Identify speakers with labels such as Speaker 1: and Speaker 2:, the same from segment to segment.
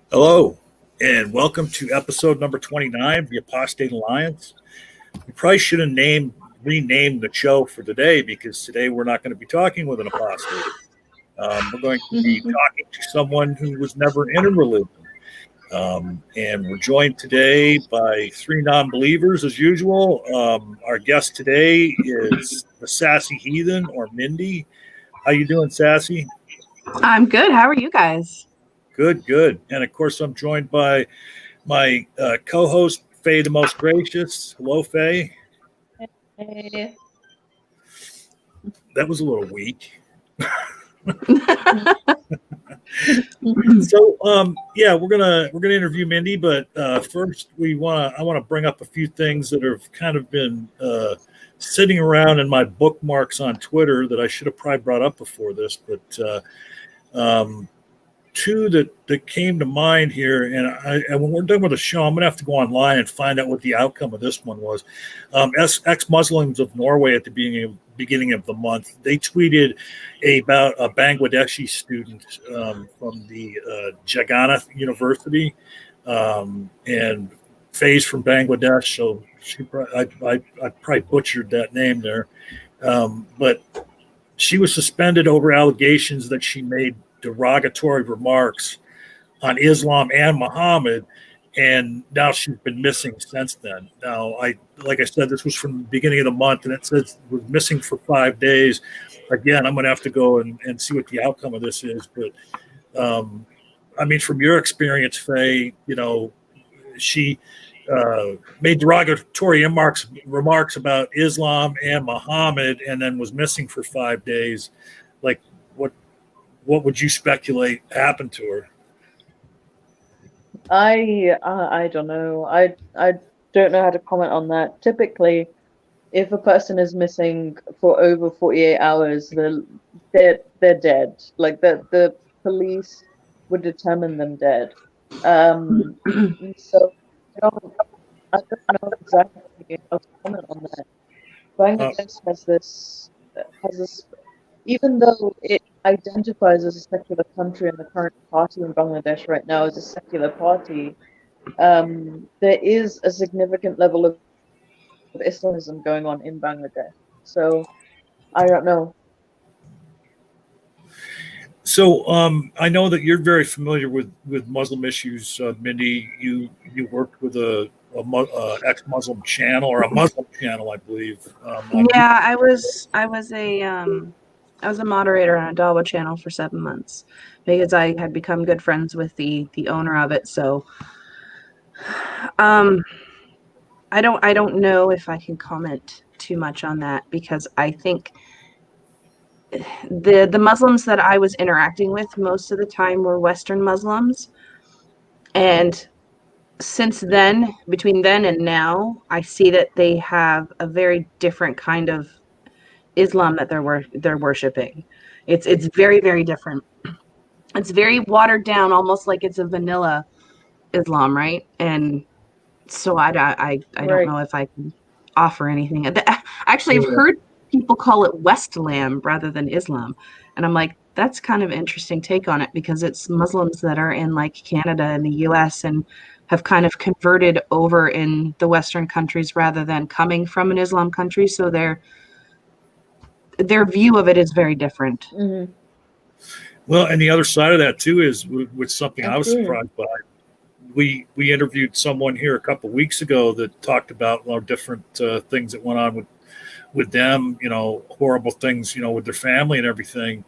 Speaker 1: Hello, and welcome to episode number 29 of the Apostate Alliance. We probably should have renamed the show for today because today we're not going to be talking with an apostate. We're going to be talking to someone who was never in a religion. And we're joined today by three non-believers as usual. Our guest today is the Sassy Heathen, or Mindy. How you doing, Sassy?
Speaker 2: I'm good. How are you guys?
Speaker 1: Good. And of course, I'm joined by my co-host, Faye the Most Gracious. Hello, Faye.
Speaker 3: Hey.
Speaker 1: That was a little weak. So, we're gonna interview Mindy, but first I want to bring up a few things that have kind of been sitting around in my bookmarks on Twitter that I should have probably brought up before this, but two that came to mind here, and when we're done with the show, I'm going to have to go online and find out what the outcome of this one was. Ex-Muslims of Norway at the beginning of the month, they tweeted about a Bangladeshi student from the Jagannath University, and Faye's from Bangladesh, so I probably butchered that name there, but she was suspended over allegations that she made derogatory remarks on Islam and Muhammad, and now she's been missing since then. Now, like I said, this was from the beginning of the month, and it says we're missing for 5 days. Again, I'm going to have to go and see what the outcome of this is. But from your experience, Faye, she made derogatory remarks about Islam and Muhammad, and then was missing for 5 days. Like, what would you speculate happened to her?
Speaker 3: I don't know. I don't know how to comment on that. Typically, if a person is missing for over 48 hours, they're dead. Like the police would determine them dead. So I don't know exactly how to comment on that. Bangladesh has this, even though it identifies as a secular country, and the current party in Bangladesh right now is a secular party, there is a significant level of Islamism going on in Bangladesh. So I don't know.
Speaker 1: So I know that you're very familiar with Muslim issues, Mindy. You worked with a ex-Muslim channel, or a Muslim channel, I believe.
Speaker 2: Yeah, I was a moderator on a Dawa channel for 7 months because I had become good friends with the owner of it. So I don't know if I can comment too much on that, because I think the Muslims that I was interacting with most of the time were Western Muslims, and since then, between then and now, I see that they have a very different kind of Islam that they're worshiping. It's very, very different. It's very watered down, almost like it's a vanilla Islam, right? And so I don't know if I can offer anything. Actually, I've heard people call it Westlam rather than Islam, and I'm like, that's kind of interesting take on it, because it's Muslims that are in like Canada and the US and have kind of converted over in the Western countries rather than coming from an Islam country. So their view of it is very different.
Speaker 3: Mm-hmm.
Speaker 1: Well, and the other side of that too is with something I was surprised by. We interviewed someone here a couple of weeks ago that talked about different things that went on with them, horrible things, with their family and everything.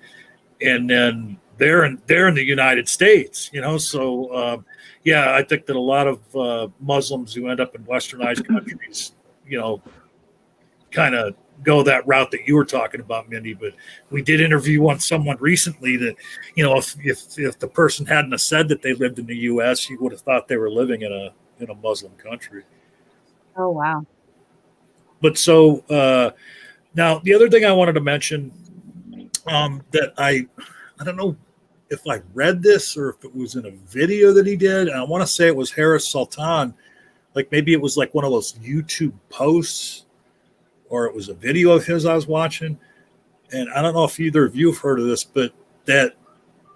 Speaker 1: And then they're in the United States, So I think that a lot of Muslims who end up in westernized countries, kind of go that route that you were talking about, Mindy. But we did interview someone recently that, if the person hadn't have said that they lived in the U.S., you would have thought they were living in a Muslim country.
Speaker 2: Oh, wow.
Speaker 1: But so now the other thing I wanted to mention, that I don't know if I read this or if it was in a video that he did, and I want to say it was Harris Sultan. Like maybe it was like one of those YouTube posts, or it was a video of his I was watching. And I don't know if either of you have heard of this, but that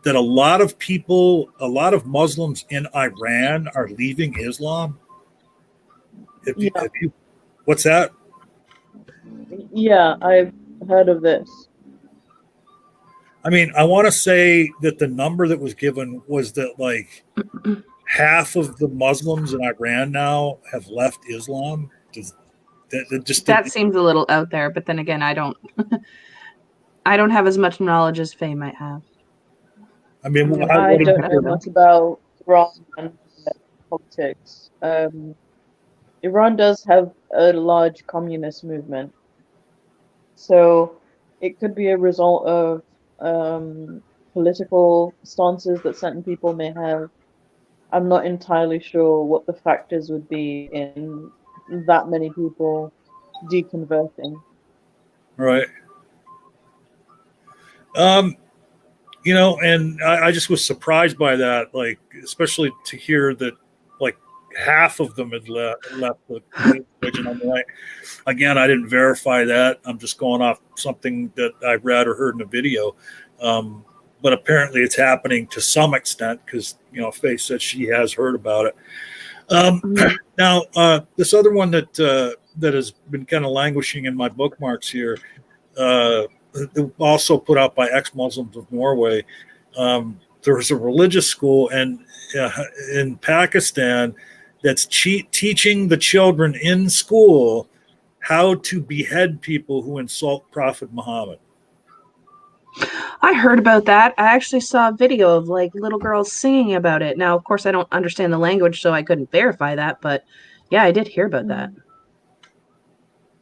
Speaker 1: that a lot of people, a lot of Muslims in Iran are leaving Islam?
Speaker 3: Yeah.
Speaker 1: What's that?
Speaker 3: Yeah, I've heard of this.
Speaker 1: I mean, I want to say that the number that was given was that like half of the Muslims in Iran now have left Islam.
Speaker 2: That seems a little out there, but then again, I don't have as much knowledge as Faye might have.
Speaker 1: I mean,
Speaker 3: I don't know much about Iran and politics. Iran does have a large communist movement, so it could be a result of political stances that certain people may have. I'm not entirely sure what the factors would be in that many people deconverting.
Speaker 1: Right. You know, and I just was surprised by that, like, especially to hear that, like, half of them had left the religion. I'm like, again, I didn't verify that. I'm just going off something that I read or heard in a video. But apparently it's happening to some extent because, you know, Faye said she has heard about it. Now, this other one that has been kind of languishing in my bookmarks here, also put out by ex-Muslims of Norway. There was a religious school in Pakistan that's teaching the children in school how to behead people who insult Prophet Muhammad.
Speaker 2: I heard about that. I actually saw a video of like little girls singing about it. Now, of course, I don't understand the language, so I couldn't verify that. But yeah, I did hear about that.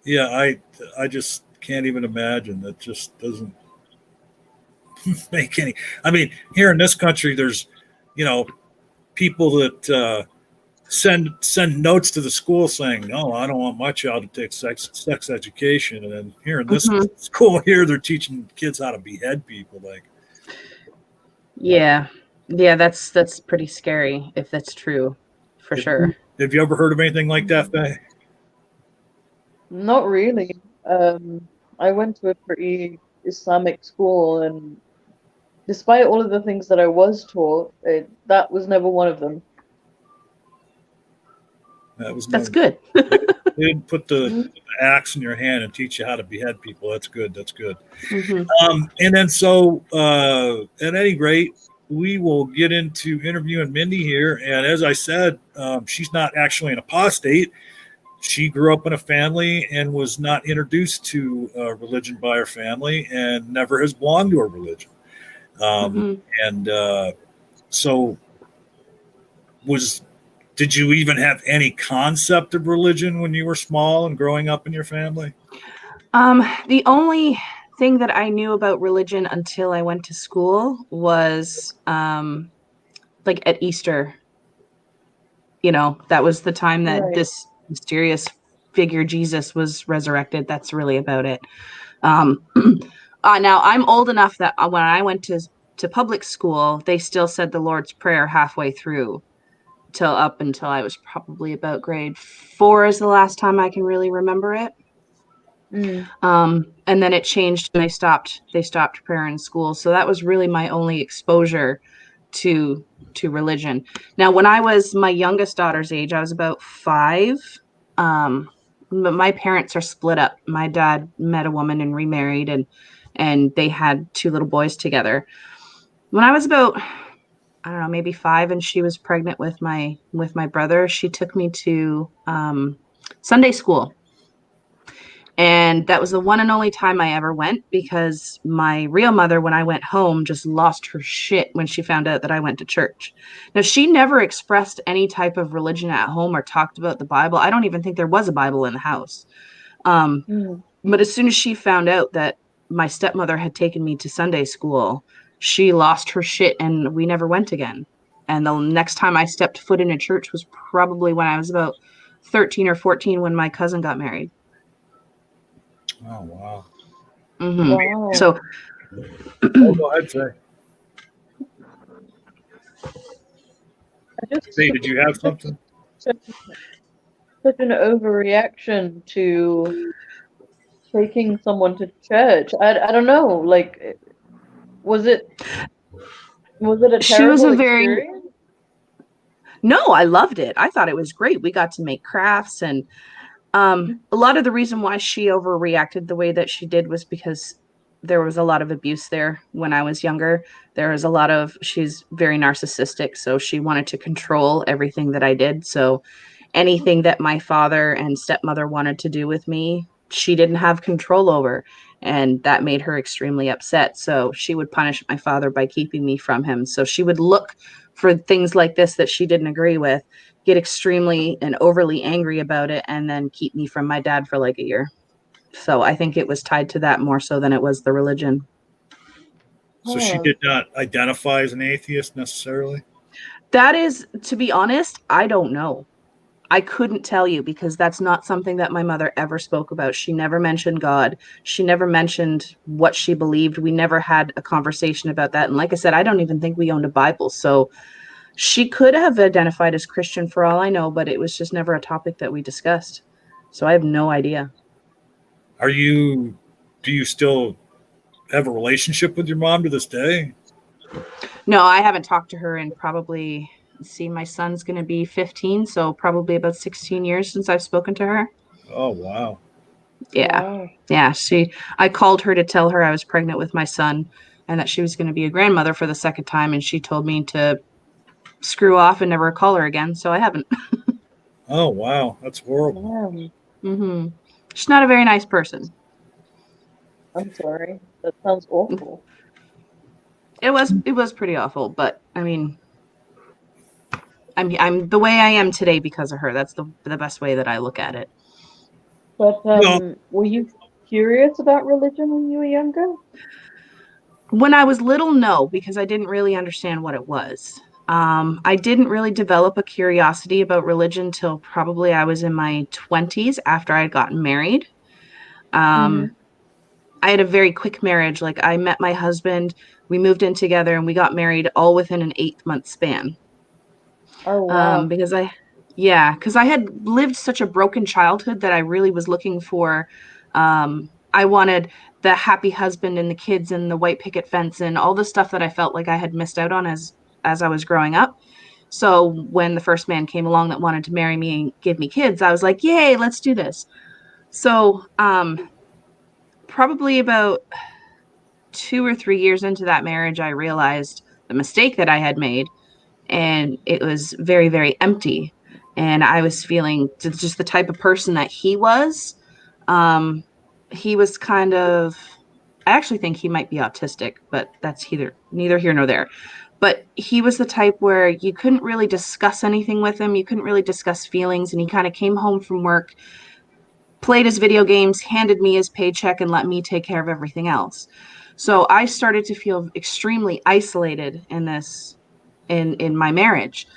Speaker 1: Yeah, I just can't even imagine. That just doesn't make any. I mean, here in this country, there's, you know, people that send notes to the school saying, "No, I don't want my child to take sex education." And then here in this school here, they're teaching kids how to behead people. Like,
Speaker 2: yeah, that's pretty scary if that's true, for sure.
Speaker 1: Have you ever heard of anything like that, Faye?
Speaker 3: Not really. I went to a pretty Islamic school, and despite all of the things that I was taught, that was never one of them.
Speaker 2: That's good.
Speaker 1: They didn't put the axe in your hand and teach you how to behead people. That's good. That's good. And then so, at any rate, we will get into interviewing Mindy here. And as I said, she's not actually an apostate. She grew up in a family and was not introduced to religion by her family and never has belonged to a religion. And so did you even have any concept of religion when you were small and growing up in your family?
Speaker 2: The only thing that I knew about religion until I went to school was like at Easter. You know, that was the time that this mysterious figure Jesus was resurrected. That's really about it. Now I'm old enough that when I went to public school, they still said the Lord's Prayer halfway through up until I was probably about grade 4 is the last time I can really remember it. And then it changed and they stopped prayer in school. So that was really my only exposure to religion. Now, when I was my youngest daughter's age, I was about 5. But my parents are split up. My dad met a woman and remarried, and they had 2 little boys together. When I was about, I don't know, maybe 5, and she was pregnant with my brother, she took me to Sunday school. And that was the one and only time I ever went, because my real mother, when I went home, just lost her shit when she found out that I went to church. Now, she never expressed any type of religion at home or talked about the Bible. I don't even think there was a Bible in the house. But as soon as she found out that my stepmother had taken me to Sunday school, she lost her shit and we never went again. And the next time I stepped foot in a church was probably when I was about 13 or 14 when my cousin got married.
Speaker 1: Oh, wow.
Speaker 3: Wow.
Speaker 2: So,
Speaker 1: go ahead, Faye. Faye, did you have something?
Speaker 3: Such an overreaction to taking someone to church. I don't know. Like, was it Was it a
Speaker 2: She was
Speaker 3: terrible
Speaker 2: a very
Speaker 3: experience?
Speaker 2: No, I loved it. I thought it was great. We got to make crafts, and a lot of the reason why she overreacted the way that she did was because there was a lot of abuse there when I was younger. She's very narcissistic, so she wanted to control everything that I did. So anything that my father and stepmother wanted to do with me, she didn't have control over. And that made her extremely upset. So she would punish my father by keeping me from him. So she would look for things like this that she didn't agree with, get extremely and overly angry about it, and then keep me from my dad for like a year. So I think it was tied to that more so than it was the religion.
Speaker 1: So she did not identify as an atheist necessarily?
Speaker 2: That is, to be honest, I don't know. I couldn't tell you because that's not something that my mother ever spoke about. She never mentioned God. She never mentioned what she believed. We never had a conversation about that. And like I said, I don't even think we owned a Bible. So she could have identified as Christian for all I know, but it was just never a topic that we discussed. So I have no idea.
Speaker 1: Do you still have a relationship with your mom to this day?
Speaker 2: No, I haven't talked to her in probably, see, my son's going to be 15, so probably about 16 years since I've spoken to her.
Speaker 1: Oh, wow.
Speaker 2: Yeah.
Speaker 3: Wow.
Speaker 2: Yeah. I called her to tell her I was pregnant with my son and that she was going to be a grandmother for the second time. And she told me to screw off and never call her again. So I haven't.
Speaker 1: Oh, wow. That's horrible.
Speaker 2: Mm-hmm. She's not a very nice person.
Speaker 3: I'm sorry. That sounds awful.
Speaker 2: It was pretty awful, but I mean, I'm the way I am today because of her. That's the best way that I look at it.
Speaker 3: But
Speaker 1: No.
Speaker 3: were you curious about religion when you were younger?
Speaker 2: When I was little, no, because I didn't really understand what it was. I didn't really develop a curiosity about religion till probably I was in my 20s after I had gotten married. I had a very quick marriage. Like I met my husband, we moved in together, and we got married all within an 8-month span.
Speaker 3: Oh, wow.
Speaker 2: Because I had lived such a broken childhood that I really was looking for. I wanted the happy husband and the kids and the white picket fence and all the stuff that I felt like I had missed out on as I was growing up. So when the first man came along that wanted to marry me and give me kids, I was like, yay, let's do this. So probably about 2 or 3 years into that marriage, I realized the mistake that I had made, and it was very, very empty. And I was feeling just the type of person that he was. He was kind of, I actually think he might be autistic, but that's neither here nor there. But he was the type where you couldn't really discuss anything with him. You couldn't really discuss feelings. And he kind of came home from work, played his video games, handed me his paycheck, and let me take care of everything else. So I started to feel extremely isolated in my marriage.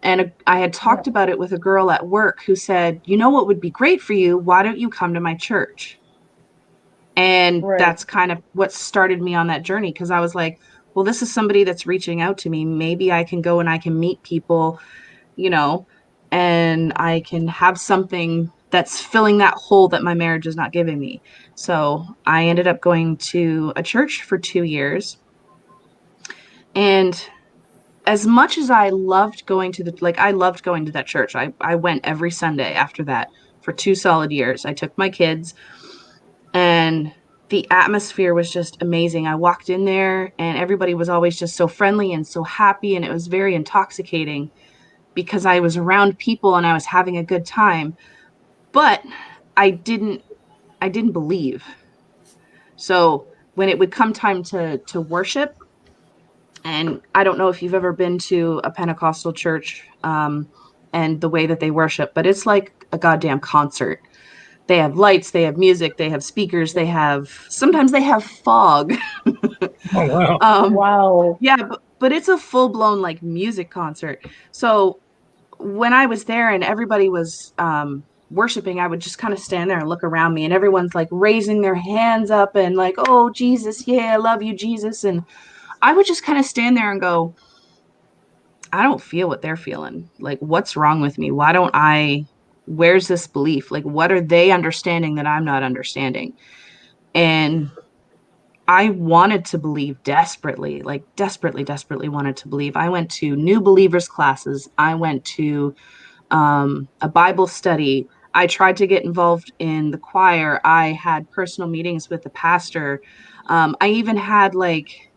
Speaker 2: And I had talked about it with a girl at work who said, you know what would be great for you? Why don't you come to my church? And that's kind of what started me on that journey, because I was like, well, this is somebody that's reaching out to me. Maybe I can go and I can meet people, and I can have something that's filling that hole that my marriage is not giving me. So I ended up going to a church for 2 years. And as much as I loved going to that church. I went every Sunday after that for 2 solid years. I took my kids, and the atmosphere was just amazing. I walked in there and everybody was always just so friendly and so happy, and it was very intoxicating because I was around people and I was having a good time. But I didn't believe. So when it would come time to worship, and I don't know if you've ever been to a Pentecostal church and the way that they worship, but it's like a goddamn concert. They have lights, they have music, they have speakers, sometimes they have fog.
Speaker 1: Oh, wow.
Speaker 3: Wow.
Speaker 2: Yeah, but it's a full-blown like music concert. So when I was there and everybody was worshiping, I would just kind of stand there and look around me, and everyone's like raising their hands up and like, oh, Jesus, yeah, I love you, Jesus. And I would just kind of stand there and go, I don't feel what they're feeling. Like, what's wrong with me? Where's this belief? Like, what are they understanding that I'm not understanding? And I wanted to believe desperately, like desperately wanted to believe. I went to new believers classes. I went to a Bible study. I tried to get involved in the choir. I had personal meetings with the pastor. I even had like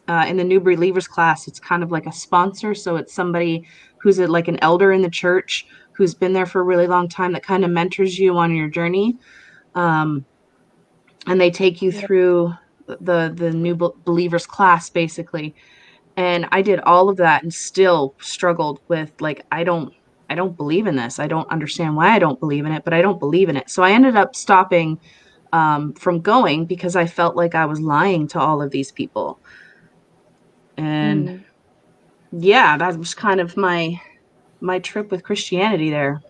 Speaker 2: in the new believers class, it's kind of like a sponsor. So it's somebody who's like an elder in the church who's been there for a really long time that kind of mentors you on your journey. Um, and they take you through the new believers class basically. And I did all of that and still struggled with like I don't believe in this. I don't understand why I don't believe in it, but I don't believe in it. So I ended up stopping from going because I felt like I was lying to all of these people. And yeah, that was kind of my trip with Christianity there.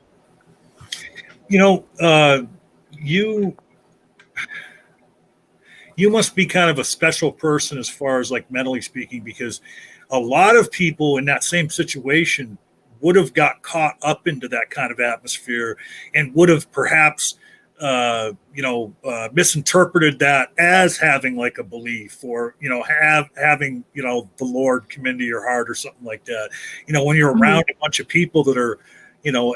Speaker 1: You know, you must be kind of a special person as far as like mentally speaking, because a lot of people in that same situation would have got caught up into that kind of atmosphere and would have perhaps misinterpreted that as having like a belief, or having the Lord come into your heart or something like that. When you're around a bunch of people that are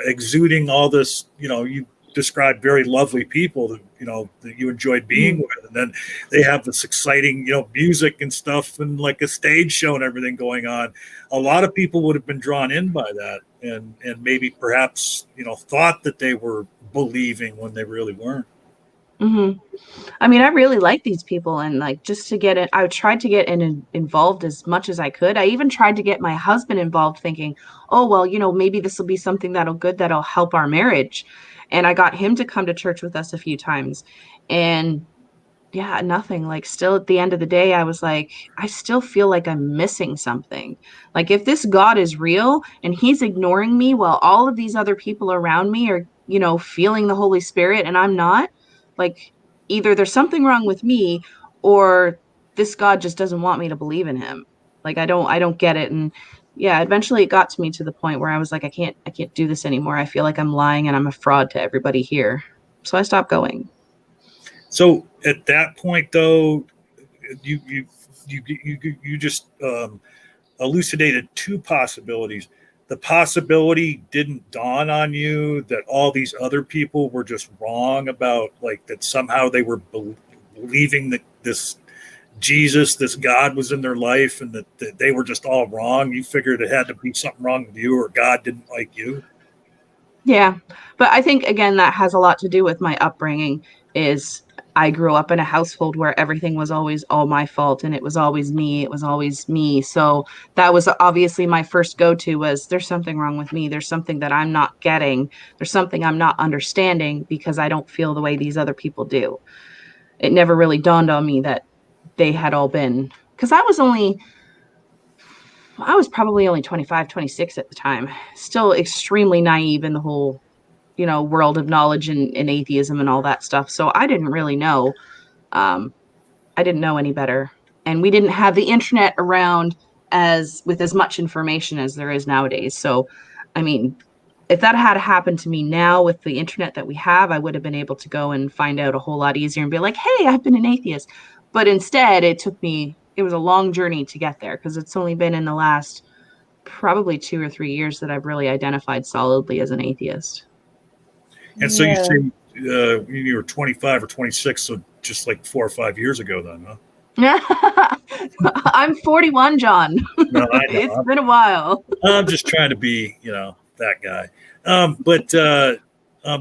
Speaker 1: exuding all this, you describe very lovely people that that you enjoyed being with, and then they have this exciting music and stuff and like a stage show and everything going on. A lot of people would have been drawn in by that, and maybe perhaps thought that they were believing when they really weren't.
Speaker 2: I mean, I really like these people, and like just to get it, I tried to get involved as much as I could. I even tried to get my husband involved, thinking, oh well, maybe this will be something that'll help our marriage. And I got him to come to church with us a few times, and yeah, nothing. Like, still at the end of the day, I was like, I still feel like I'm missing something. Like, if this God is real and he's ignoring me while all of these other people around me are, feeling the Holy Spirit and I'm not, like, either there's something wrong with me or this God just doesn't want me to believe in him. Like, I don't get it. And yeah, eventually it got to me to the point where I was like, I can't do this anymore. I feel like I'm lying and I'm a fraud to everybody here. So I stopped going.
Speaker 1: So at that point, though, you just elucidated two possibilities. The possibility didn't dawn on you that all these other people were just wrong about, like, that somehow they were believing that this Jesus, this God was in their life, and that they were just all wrong. You figured it had to be something wrong with you, or God didn't like you.
Speaker 2: Yeah. But I think, again, that has a lot to do with my upbringing. Is I grew up in a household where everything was always all my fault, and it was always me. It was always me. So that was obviously my first go-to was there's something wrong with me. There's something that I'm not getting. There's something I'm not understanding because I don't feel the way these other people do. It never really dawned on me that they had all been, because I was probably only 25, 26 at the time, still extremely naive in the whole, world of knowledge and atheism and all that stuff. So I didn't really know. I didn't know any better. And we didn't have the internet around with as much information as there is nowadays. So, I mean, if that had happened to me now with the internet that we have, I would have been able to go and find out a whole lot easier and be like, hey, I've been an atheist. But instead, it was a long journey to get there, because it's only been in the last probably 2 or 3 years that I've really identified solidly as an atheist.
Speaker 1: And so you say you were 25 or 26, so just like 4 or 5 years ago then, huh?
Speaker 2: I'm 41, John.
Speaker 1: No, I know.
Speaker 2: It's been a while.
Speaker 1: I'm just trying to be, that guy. But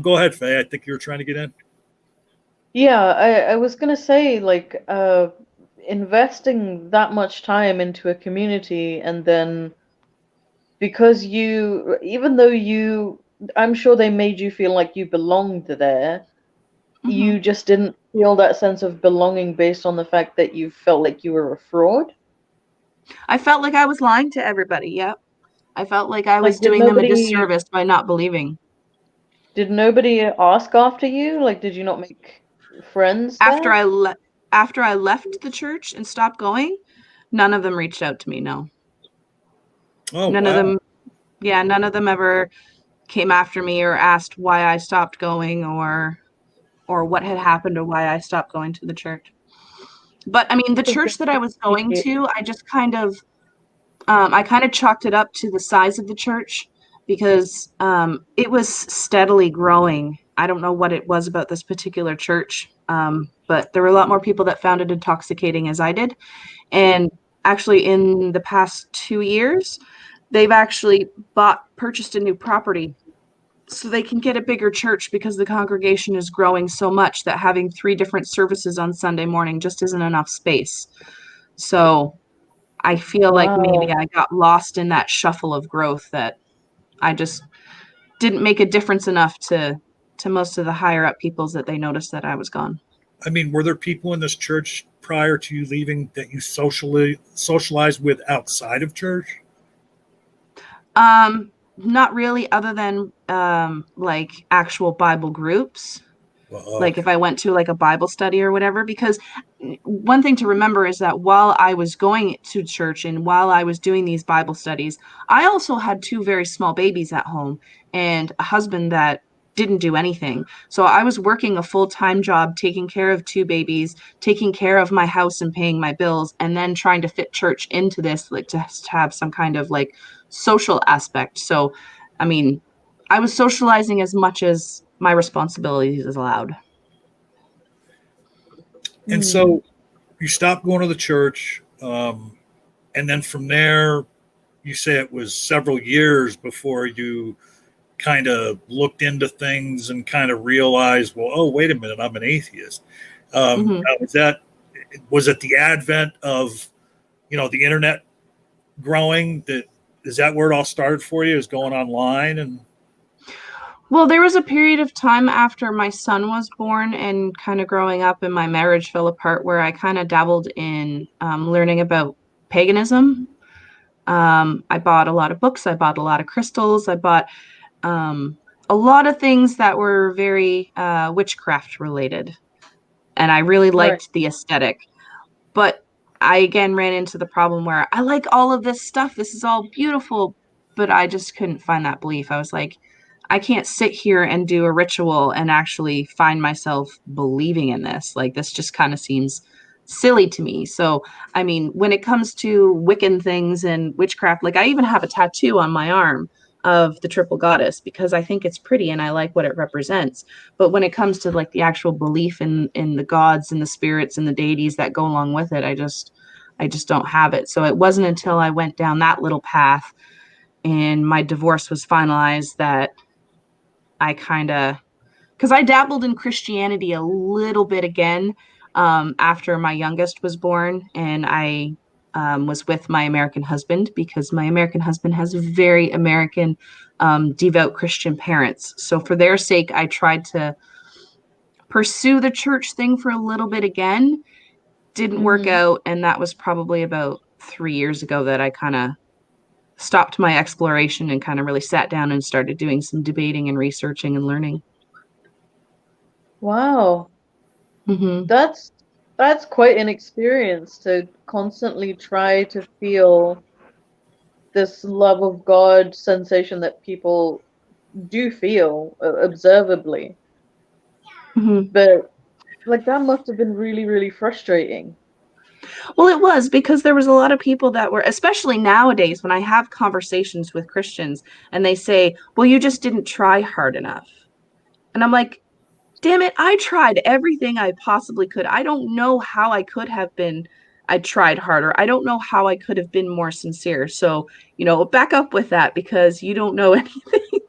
Speaker 1: go ahead, Faye. I think you were trying to get in.
Speaker 3: Yeah, I was gonna say, like, investing that much time into a community, and then because even though I'm sure they made you feel like you belonged there, you just didn't feel that sense of belonging based on the fact that you felt like you were a fraud.
Speaker 2: I felt like I was lying to everybody. Yep. I felt like I was
Speaker 3: Like,
Speaker 2: doing them a disservice by not believing.
Speaker 3: Did nobody ask after you? Like, did you not make friends
Speaker 2: After
Speaker 3: there?
Speaker 2: after I left the church and stopped going, none of them reached out to me. No.
Speaker 1: Oh,
Speaker 2: None
Speaker 1: wow.
Speaker 2: of them. Yeah, none of them ever came after me or asked why I stopped going or what had happened or why I stopped going to the church. But I mean, the church that I was going to, I just kind of, I kind of chalked it up to the size of the church because it was steadily growing. I don't know what it was about this particular church, but there were a lot more people that found it intoxicating as I did. And actually, in the past 2 years, they've actually purchased a new property so they can get a bigger church because the congregation is growing so much that having 3 different services on Sunday morning just isn't enough space. So I feel like maybe I got lost in that shuffle of growth that I just didn't make a difference enough to most of the higher up peoples that they noticed that I was gone.
Speaker 1: I mean, were there people in this church prior to you leaving that you socialized with outside of church?
Speaker 2: Not really, other than like actual Bible groups.
Speaker 1: Well,
Speaker 2: Like if I went to like a Bible study or whatever, because one thing to remember is that while I was going to church and while I was doing these Bible studies, I also had 2 very small babies at home and a husband that didn't do anything. So I was working a full-time job, taking care of 2 babies, taking care of my house and paying my bills, and then trying to fit church into this, like to have some kind of like social aspect. So, I mean, I was socializing as much as my responsibilities is allowed.
Speaker 1: and so you stopped going to the church, and then from there, you say it was several years before you kind of looked into things and kind of realized, well, oh, wait a minute, I'm an atheist.
Speaker 2: Mm-hmm.
Speaker 1: Was it the advent of, the internet growing? Is that where it all started for you? Is going online? And
Speaker 2: Well, there was a period of time after my son was born and kind of growing up and my marriage fell apart where I kind of dabbled in learning about paganism. I bought a lot of books. I bought a lot of crystals. I bought a lot of things that were very witchcraft related. And I really liked the aesthetic. But I again ran into the problem where I like all of this stuff. This is all beautiful, but I just couldn't find that belief. I was like, I can't sit here and do a ritual and actually find myself believing in this. Like, this just kind of seems silly to me. So, I mean, when it comes to Wiccan things and witchcraft, like I even have a tattoo on my arm of the triple goddess because I think it's pretty and I like what it represents. But when it comes to like the actual belief in the gods and the spirits and the deities that go along with it, I just don't have it. So it wasn't until I went down that little path and my divorce was finalized that I kind of, because I dabbled in Christianity a little bit again after my youngest was born, and I was with my American husband because my American husband has very American devout Christian parents. So for their sake, I tried to pursue the church thing for a little bit again. Didn't work out, and that was probably about 3 years ago that I kind of stopped my exploration and kind of really sat down and started doing some debating and researching and learning.
Speaker 3: Wow.
Speaker 2: Mm-hmm.
Speaker 3: That's quite an experience to constantly try to feel this love of God sensation that people do feel observably.
Speaker 2: Mm-hmm.
Speaker 3: But like that must have been really, really frustrating.
Speaker 2: Well, it was because there was a lot of people that were, especially nowadays, when I have conversations with Christians and they say, well, you just didn't try hard enough. And I'm like, damn it, I tried everything I possibly could. I don't know how I could have been. I tried harder. I don't know how I could have been more sincere. So, back up with that because you don't know anything.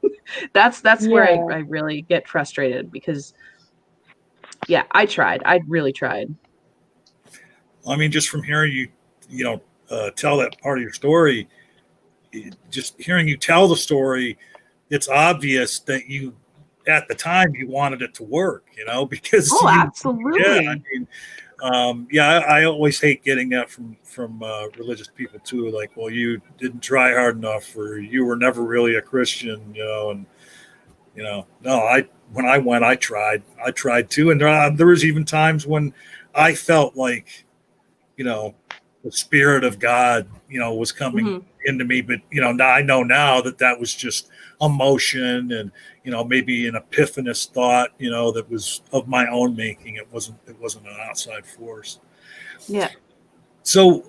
Speaker 2: That's where I really get frustrated because, yeah, I tried. I really tried.
Speaker 1: I mean, just from hearing you, tell that part of your story, just hearing you tell the story, it's obvious that you, at the time, you wanted it to work, because
Speaker 2: Absolutely.
Speaker 1: yeah, I mean, I always hate getting that from religious people too. Like, well, you didn't try hard enough, or you were never really a Christian, and no, when I went, I tried too, and there was even times when I felt like, the Spirit of God, was coming into me. But, now I know now that was just emotion and, maybe an epiphanous thought, that was of my own making. It wasn't an outside force.
Speaker 2: Yeah.
Speaker 1: So,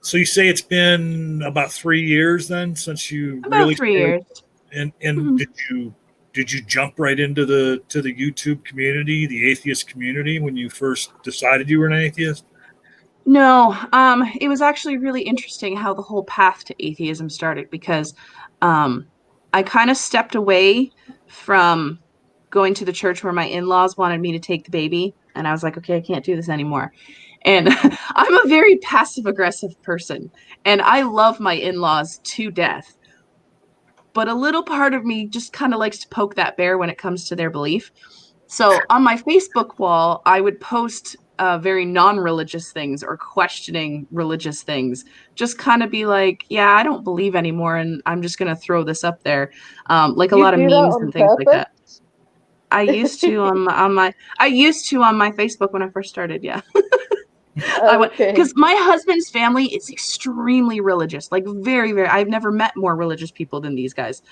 Speaker 1: so you say it's been about 3 years then since you
Speaker 2: About
Speaker 1: really
Speaker 2: 3 years.
Speaker 1: and
Speaker 2: Mhm.
Speaker 1: did you jump right into the YouTube community, the atheist community, when you first decided you were an atheist?
Speaker 2: No, it was actually really interesting how the whole path to atheism started because um, I kind of stepped away from going to the church where my in-laws wanted me to take the baby, and I was like, okay, I can't do this anymore. And I'm a very passive aggressive person, and I love my in-laws to death. But a little part of me just kind of likes to poke that bear when it comes to their belief. So on my Facebook wall, I would post very non-religious things or questioning religious things. Just kind of be like, yeah, I don't believe anymore, and I'm just gonna throw this up there, like a
Speaker 3: You
Speaker 2: lot of
Speaker 3: do that
Speaker 2: memes
Speaker 3: on
Speaker 2: and things like that.
Speaker 3: purpose?
Speaker 2: I used to on my Facebook when I first started. Yeah. I went
Speaker 3: Okay.
Speaker 2: because my husband's family is extremely religious, like very, very. I've never met more religious people than these guys,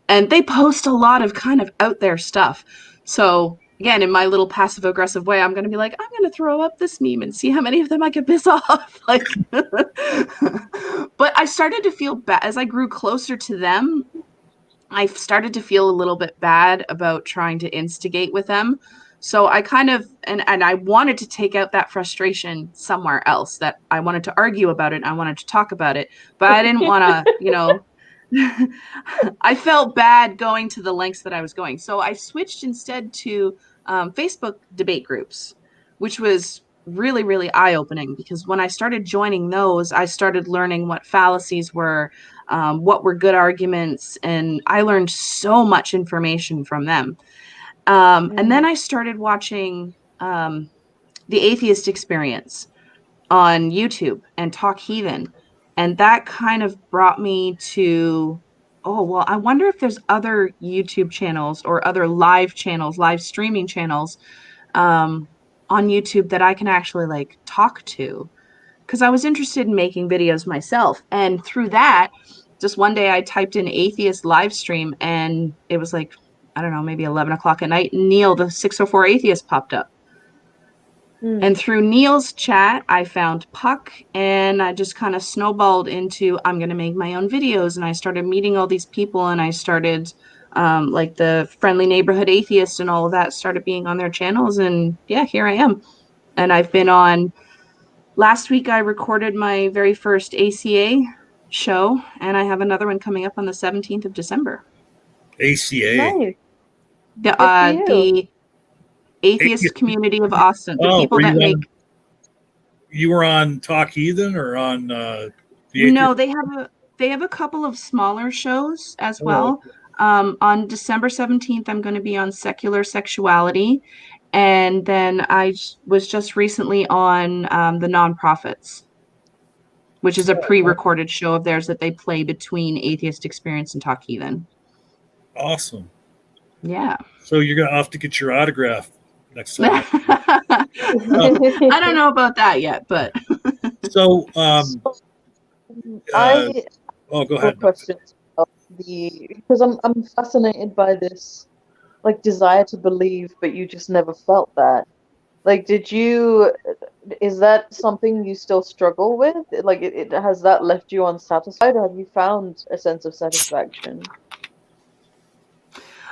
Speaker 2: and they post a lot of kind of out there stuff. So again, in my little passive aggressive way, I'm going to be like, I'm going to throw up this meme and see how many of them I can piss off. Like, but I started to feel bad as I grew closer to them. I started to feel a little bit bad about trying to instigate with them. So I kind of and I wanted to take out that frustration somewhere else, that I wanted to argue about it. I wanted to talk about it, but I didn't want to, I felt bad going to the lengths that I was going. So I switched instead to Facebook debate groups, which was really, really eye-opening because when I started joining those, I started learning what fallacies were, what were good arguments, and I learned so much information from them. And then I started watching the Atheist Experience on YouTube and Talk Heathen. And that kind of brought me to, oh, well, I wonder if there's other YouTube channels or other live channels, live streaming channels on YouTube that I can actually like talk to. Because I was interested in making videos myself. And through that, just one day I typed in atheist live stream and it was like, I don't know, maybe 11 o'clock at night. Neil, the 604 atheist, popped up. And through Neil's chat, I found Puck and I just kind of snowballed into, I'm going to make my own videos. And I started meeting all these people and I started like the Friendly Neighborhood Atheist and all of that started being on their channels. And yeah, here I am. And I've been on, last week I recorded my very first ACA show and I have another one coming up on the 17th of December.
Speaker 1: ACA.
Speaker 3: Nice.
Speaker 2: The,
Speaker 3: Good for you.
Speaker 2: the Atheist Community of Austin. The people
Speaker 1: were
Speaker 2: that
Speaker 1: you
Speaker 2: make...
Speaker 1: you were on Talk Heathen or on the
Speaker 2: No, they have a couple of smaller shows as well. On December 17th, I'm going to be on Secular Sexuality. And then I was just recently on the Nonprofits, which is a pre-recorded show of theirs that they play between Atheist Experience and Talk Heathen.
Speaker 1: Awesome.
Speaker 2: Yeah.
Speaker 1: So you're going to have to get your autograph next time.
Speaker 2: I don't know about that yet, but
Speaker 1: So,
Speaker 3: I
Speaker 1: oh, go
Speaker 3: have
Speaker 1: ahead.
Speaker 3: questions about because I'm fascinated by this like desire to believe, but you just never felt that. Like, is that something you still struggle with? Like, it has that left you unsatisfied, or have you found a sense of satisfaction?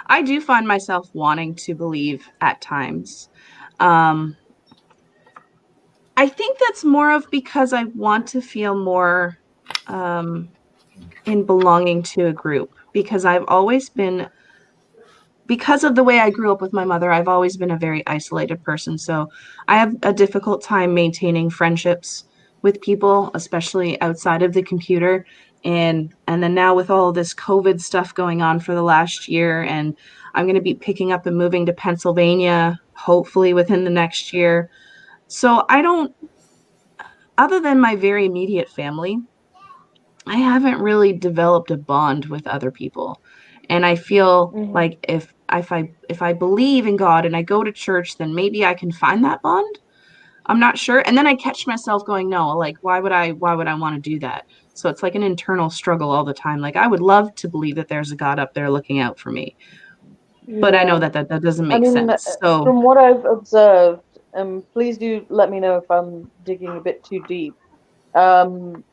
Speaker 2: I do find myself wanting to believe at times. I think that's more of because I want to feel more in belonging to a group, because I've always been, because of the way I grew up with my mother, I've always been a very isolated person. So I have a difficult time maintaining friendships with people, especially outside of the computer. And then now with all this COVID stuff going on for the last year, and I'm going to be picking up and moving to Pennsylvania, hopefully within the next year. So I don't, other than my very immediate family, I haven't really developed a bond with other people. And I feel like if I believe in God and I go to church, then maybe I can find that bond. I'm not sure. And then I catch myself going, no, like why would I want to do that? So it's like an internal struggle all the time. Like I would love to believe that there's a God up there looking out for me. But I know that doesn't make sense. So
Speaker 3: from what I've observed, please do let me know if I'm digging a bit too deep. Um,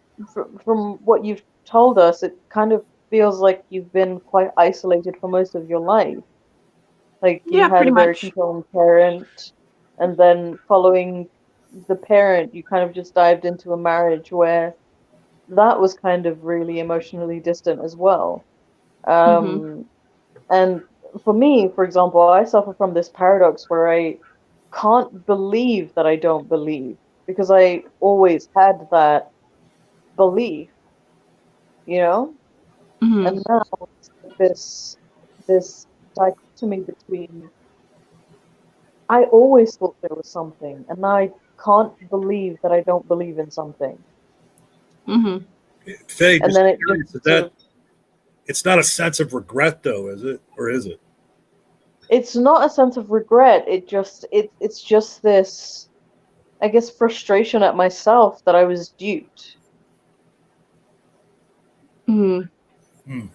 Speaker 3: from what you've told us, it kind of feels like you've been quite isolated for most of your life. Like you
Speaker 2: Yeah,
Speaker 3: had
Speaker 2: pretty
Speaker 3: a very
Speaker 2: much.
Speaker 3: controlling parent, and then following the parent, you kind of just dived into a marriage where that was kind of really emotionally distant as well.
Speaker 2: Hmm.
Speaker 3: Um, and for me, for example, I suffer from this paradox where I can't believe that I don't believe because I always had that belief, you know?
Speaker 2: Hmm.
Speaker 3: And now it's like this dichotomy between I always thought there was something, and now I can't believe that I don't believe in something.
Speaker 2: Hmm.
Speaker 1: Faye,
Speaker 3: And
Speaker 1: just
Speaker 3: then it just
Speaker 1: curious, is
Speaker 3: sort
Speaker 1: that
Speaker 3: of
Speaker 1: it's not a sense of regret though, is it? Or is it?
Speaker 3: it's not a sense of regret, it's just this I guess frustration at myself that I was duped.
Speaker 2: Hmm.
Speaker 1: Hmm.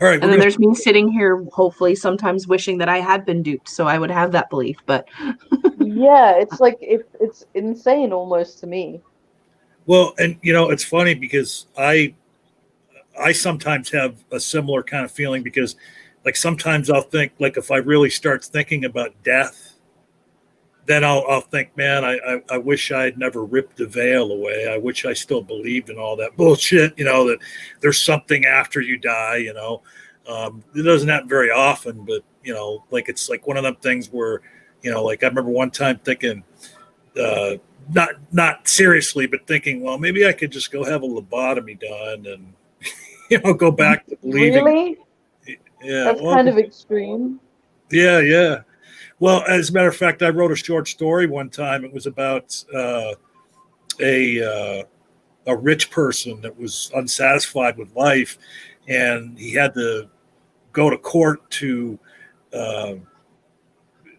Speaker 1: All right,
Speaker 2: And
Speaker 1: we're
Speaker 2: then
Speaker 1: gonna
Speaker 2: there's me sitting here, hopefully, sometimes wishing that I had been duped, so I would have that belief. But
Speaker 3: Yeah, it's like it's insane almost to me.
Speaker 1: well, and it's funny because I sometimes have a similar kind of feeling because like sometimes I'll think like if I really start thinking about death, then I'll think, man, I wish I'd never ripped the veil away. I wish I still believed in all that bullshit, that there's something after you die, it doesn't happen very often, but like it's like one of them things where, like I remember one time thinking, uh, not seriously, but thinking, well, maybe I could just go have a lobotomy done and go back to believing.
Speaker 3: Really?
Speaker 1: Yeah,
Speaker 3: That's
Speaker 1: well,
Speaker 3: kind of extreme.
Speaker 1: yeah, yeah. Well, as a matter of fact, I wrote a short story one time. It was about a uh, a rich person that was unsatisfied with life, and he had to go to court to uh,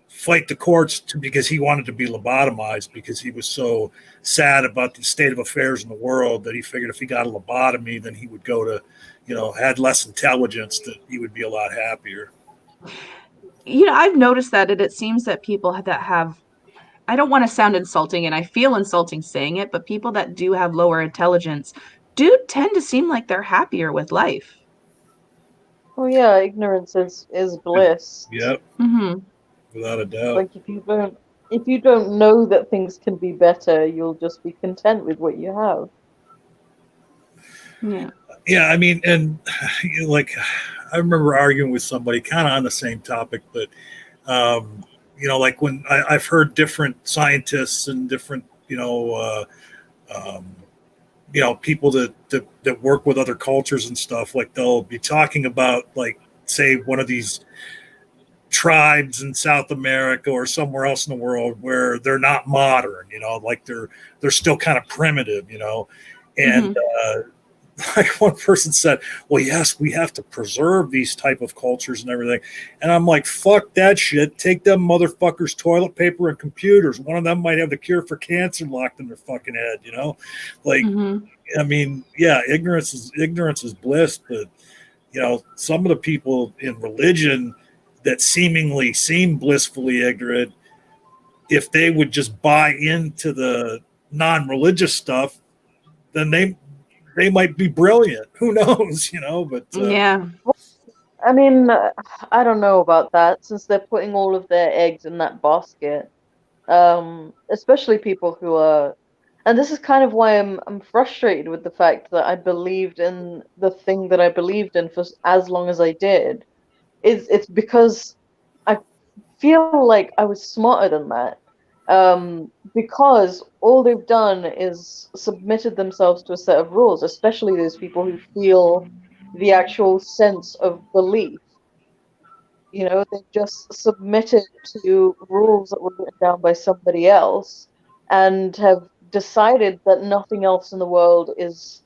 Speaker 1: fight the courts because he wanted to be lobotomized because he was so sad about the state of affairs in the world that he figured if he got a lobotomy, then he would go to, had less intelligence, that he would be a lot happier.
Speaker 2: I've noticed that it seems that people that have, I don't want to sound insulting, and I feel insulting saying it, but people that do have lower intelligence do tend to seem like they're happier with life.
Speaker 3: Oh yeah, ignorance is bliss.
Speaker 1: Yep,
Speaker 2: Hmm.
Speaker 1: without a doubt.
Speaker 3: Like if you don't know that things can be better, you'll just be content with what you have.
Speaker 2: Yeah.
Speaker 1: Yeah, I mean, and like I remember arguing with somebody kind of on the same topic, but like when I've heard different scientists and different, um, people that work with other cultures and stuff, like they'll be talking about like say one of these tribes in South America or somewhere else in the world where they're not modern, like they're still kind of primitive, and
Speaker 2: Hmm.
Speaker 1: like one person said, well, yes, we have to preserve these type of cultures and everything. And I'm like, fuck that shit. Take them motherfuckers toilet paper and computers. One of them might have the cure for cancer locked in their fucking head, like,
Speaker 2: Hmm.
Speaker 1: I mean, yeah, ignorance is bliss, but some of the people in religion that seemingly seem blissfully ignorant, if they would just buy into the non-religious stuff, then they might be brilliant. Who knows, But
Speaker 2: Yeah.
Speaker 3: I mean, I don't know about that since they're putting all of their eggs in that basket. Especially people who are, and this is kind of why I'm frustrated with the fact that I believed in the thing that I believed in for as long as I did. It's because I feel like I was smarter than that. Because all they've done is submitted themselves to a set of rules, especially those people who feel the actual sense of belief. They've just submitted to rules that were written down by somebody else and have decided that nothing else in the world is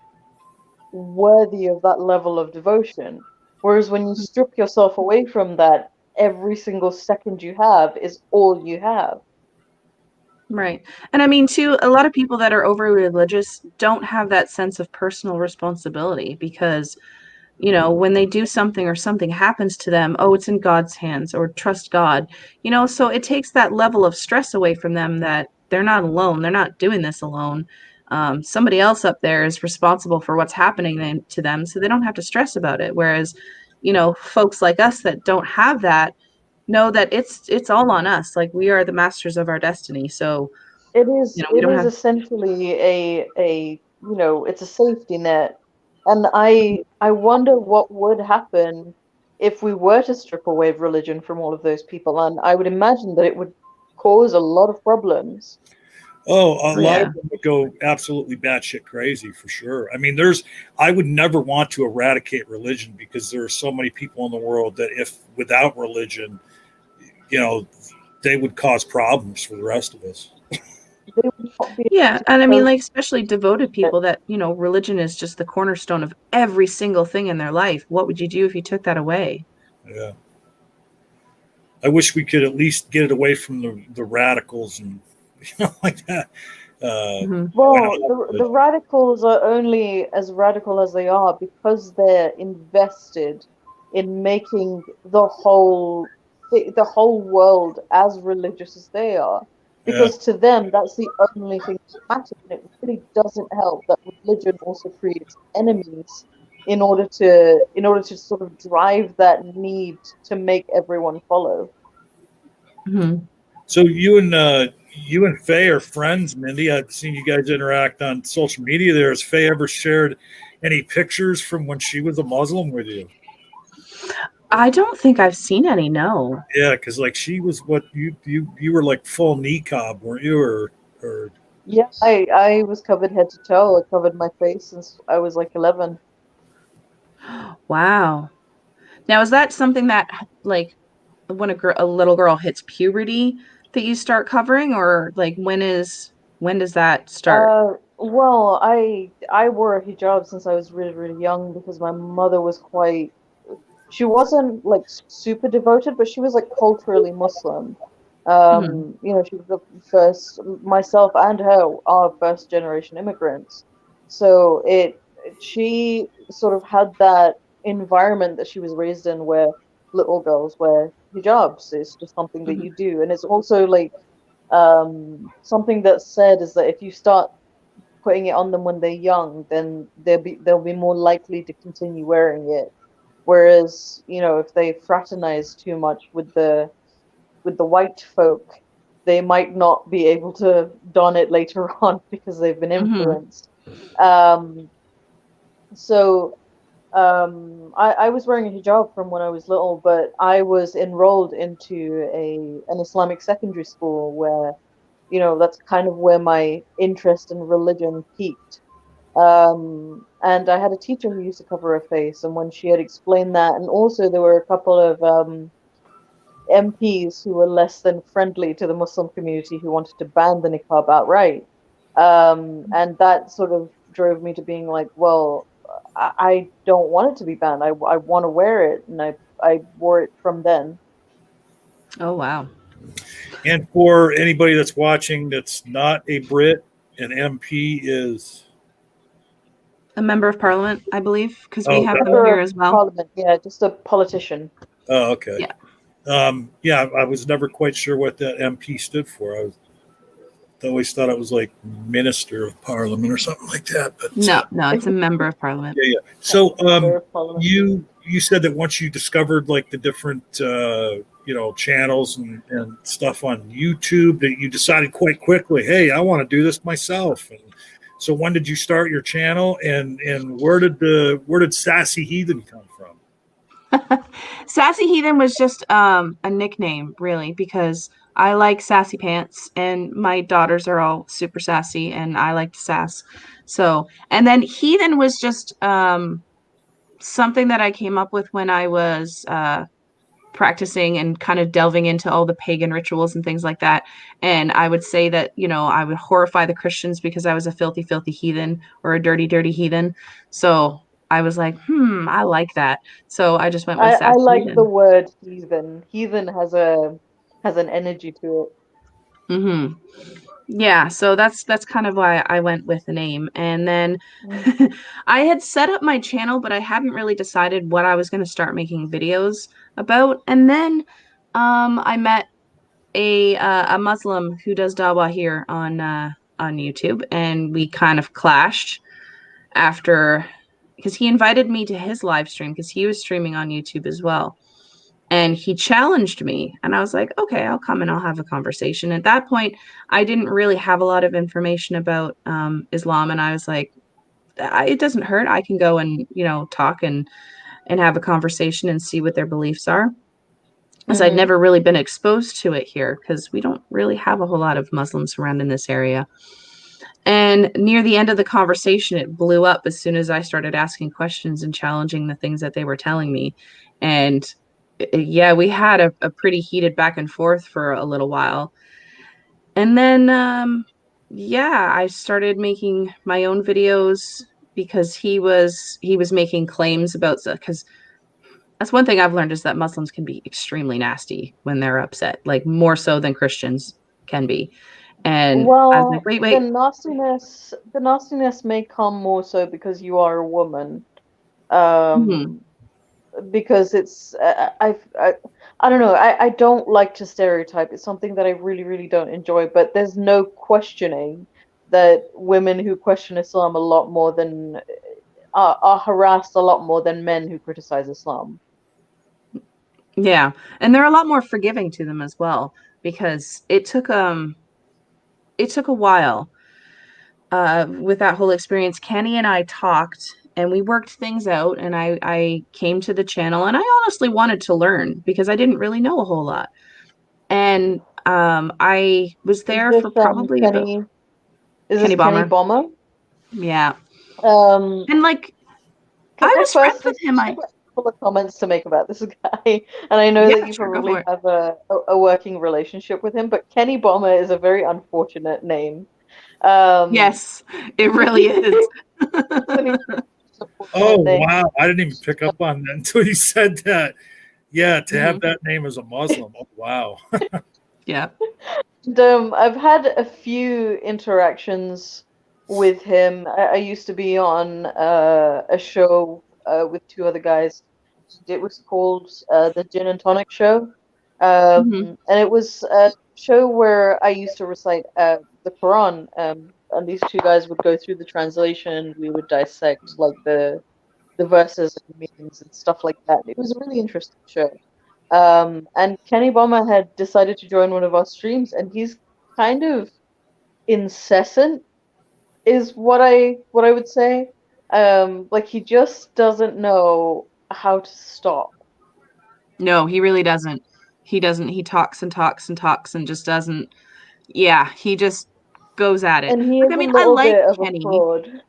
Speaker 3: worthy of that level of devotion. Whereas when you strip yourself away from that, every single second you have is all you have.
Speaker 2: Right. And I mean, too, a lot of people that are over religious don't have that sense of personal responsibility because you know, when they do something or something happens to them, oh, it's in God's hands, or trust God, you know, so it takes that level of stress away from them, that they're not alone. They're not doing this alone. Somebody else up there is responsible for what's happening to them, so they don't have to stress about it. Whereas, you know, folks like us that don't have that know that it's all on us. Like, we are the masters of our destiny. So,
Speaker 3: It
Speaker 2: you
Speaker 3: is
Speaker 2: know, we
Speaker 3: it
Speaker 2: don't
Speaker 3: is
Speaker 2: have.
Speaker 3: essentially a you know, it's a safety net. And I wonder what would happen if we were to strip away religion from all of those people. And I would imagine that it would cause a lot of problems.
Speaker 1: Oh, a lot
Speaker 2: Yeah.
Speaker 1: of them would go absolutely batshit crazy for sure. I mean, I would never want to eradicate religion, because there are so many people in the world that, if without religion, you know, they would cause problems for the rest of us.
Speaker 3: They would not be able
Speaker 2: Yeah,
Speaker 3: to
Speaker 2: and I mean,
Speaker 3: cope
Speaker 2: like, especially devoted
Speaker 3: with it.
Speaker 2: people that, you know, religion is just the cornerstone of every single thing in their life. What would you do if you took that away?
Speaker 1: Yeah. I wish we could at least get it away from the radicals and like that.
Speaker 2: Hmm.
Speaker 3: Well, the radicals are only as radical as they are because they're invested in making the whole world as religious as they are.
Speaker 1: Yeah.
Speaker 3: Because to them, that's the only thing that matters, and it really doesn't help that religion also creates enemies in order to sort of drive that need to make everyone follow.
Speaker 2: Hmm.
Speaker 1: So you and Faye are friends, Mindy. I've seen you guys interact on social media. There, has Faye ever shared any pictures from when she was a Muslim with you?
Speaker 2: I don't think I've seen any, no.
Speaker 1: Yeah, because like she was what you were like full niqab, weren't you? Or
Speaker 3: Yeah, I was covered head to toe. I covered my face since I was like 11.
Speaker 2: Wow. Now, is that something that, like, when a little girl hits puberty, that you start covering, or like, when does that start?
Speaker 3: Well, I wore a hijab since I was really, really young because my mother was quite, she wasn't like super devoted, but she was like culturally Muslim.
Speaker 2: Hmm.
Speaker 3: You know, she was the first, myself and her are first generation immigrants. So she sort of had that environment that she was raised in where little girls wear hijabs. It's just something that
Speaker 2: Hmm.
Speaker 3: you do. And it's also like something that's said is that if you start putting it on them when they're young, then they'll be more likely to continue wearing it. Whereas, you know, if they fraternize too much with the white folk, they might not be able to don it later on because they've been
Speaker 2: Hmm.
Speaker 3: influenced. Um, so I was wearing a hijab from when I was little, but I was enrolled into an Islamic secondary school where, you know, that's kind of where my interest in religion peaked. And I had a teacher who used to cover her face, and when she had explained that, and also there were a couple of MPs who were less than friendly to the Muslim community who wanted to ban the niqab outright. And that sort of drove me to being like, well, I don't want it to be banned. I want to wear it, and I wore it from then.
Speaker 2: Oh, wow.
Speaker 1: and for anybody that's watching that's not a Brit, an MP is
Speaker 2: A member of parliament, I believe, because we
Speaker 1: oh
Speaker 2: have them
Speaker 3: Member
Speaker 2: here
Speaker 3: of
Speaker 2: as well.
Speaker 3: Parliament, yeah, just a politician.
Speaker 1: oh okay.
Speaker 2: Yeah.
Speaker 1: Yeah, I was never quite sure what that MP stood for. Always thought it was like Minister of Parliament or something like that. But
Speaker 2: No, no, it's a member of parliament.
Speaker 1: yeah, yeah. So
Speaker 3: Member of Parliament.
Speaker 1: you said that once you discovered like the different channels and stuff on YouTube, that you decided quite quickly, hey, I want to do this myself. And so when did you start your channel, and where did Sassy Heathen come from?
Speaker 2: Sassy Heathen was just a nickname, really, because I like sassy pants, and my daughters are all super sassy, and I like to sass. So, and then Heathen was just something that I came up with when I was practicing and kind of delving into all the pagan rituals and things like that. And I would say that, you know, I would horrify the Christians because I was a filthy, filthy heathen, or a dirty, dirty heathen. So I was like, I like that. So I just went with
Speaker 3: I
Speaker 2: sassy
Speaker 3: like the
Speaker 2: heathen.
Speaker 3: word heathen. Heathen has an energy to it.
Speaker 2: Mm-hmm. Yeah, so that's kind of why I went with the name. And then I had set up my channel, but I hadn't really decided what I was going to start making videos about. And then I met a Muslim who does dawah here on YouTube, and we kind of clashed after because he invited me to his live stream because he was streaming on YouTube as well. And he challenged me, and I was like, okay, I'll come and I'll have a conversation. At that point, I didn't really have a lot of information about Islam, and I was like, it doesn't hurt. I can go and talk and have a conversation and see what their beliefs are. As I'd never really been exposed to it here because we don't really have a whole lot of Muslims around in this area. And near the end of the conversation, it blew up as soon as I started asking questions and challenging the things that they were telling me. And yeah, we had a pretty heated back and forth for a little while. And then, yeah, I started making my own videos because he was making claims about, because that's one thing I've learned is that Muslims can be extremely nasty when they're upset, like more so than Christians can be. And I was like, wait.
Speaker 3: The nastiness may come more so because you are a woman. Because it's I don't know. I don't like to stereotype. It's something that I really, really don't enjoy. But there's no questioning that women who question Islam a lot more than are harassed a lot more than men who criticize Islam.
Speaker 2: Yeah, and they're a lot more forgiving to them as well because it took a while with that whole experience. Kenny and I talked and we worked things out, and I came to the channel, and I honestly wanted to learn because I didn't really know a whole lot. And I was there for probably
Speaker 3: Kenny. Is this
Speaker 2: Kenny
Speaker 3: Kenny Bomber?
Speaker 2: Yeah.
Speaker 3: And
Speaker 2: like I was friends with him.
Speaker 3: I couple of comments to make about this guy, and I know that you probably have a working relationship with him, but Kenny Bomber is a very unfortunate name.
Speaker 2: Yes, it really is.
Speaker 1: Oh, wow. I didn't even pick up on that until you said that. Yeah, to have that name as a Muslim. Oh, wow.
Speaker 2: Yeah.
Speaker 3: And, I've had a few interactions with him. I used to be on a show with two other guys. It was called the Gin and Tonic Show. And it was a show where I used to recite the Quran. And these two guys would go through the translation. We would dissect like the verses and meanings and stuff like that. It was a really interesting show. And Kenny Bomber had decided to join one of our streams, and he's kind of incessant, is what I would say. Like he just doesn't know how to stop.
Speaker 2: No, he really doesn't. He doesn't. He talks and talks and talks and just doesn't. Yeah, he just goes at it.
Speaker 3: And he is
Speaker 2: I like
Speaker 3: bit of
Speaker 2: Kenny.
Speaker 3: A fraud.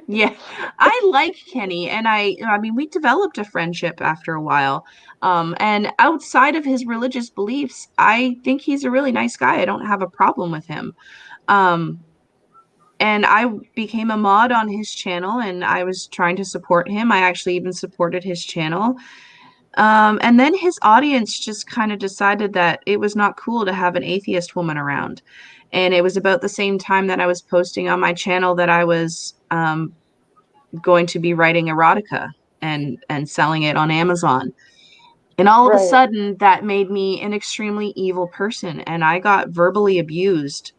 Speaker 2: Yeah, I like Kenny, and I mean, we developed a friendship after a while. And outside of his religious beliefs, I think he's a really nice guy. I don't have a problem with him. And I became a mod on his channel, and I was trying to support him. I actually even supported his channel. And then his audience just kind of decided that it was not cool to have an atheist woman around. And it was about the same time that I was posting on my channel that I was going to be writing erotica and selling it on Amazon. And all of a sudden, that made me an extremely evil person. And I got verbally abused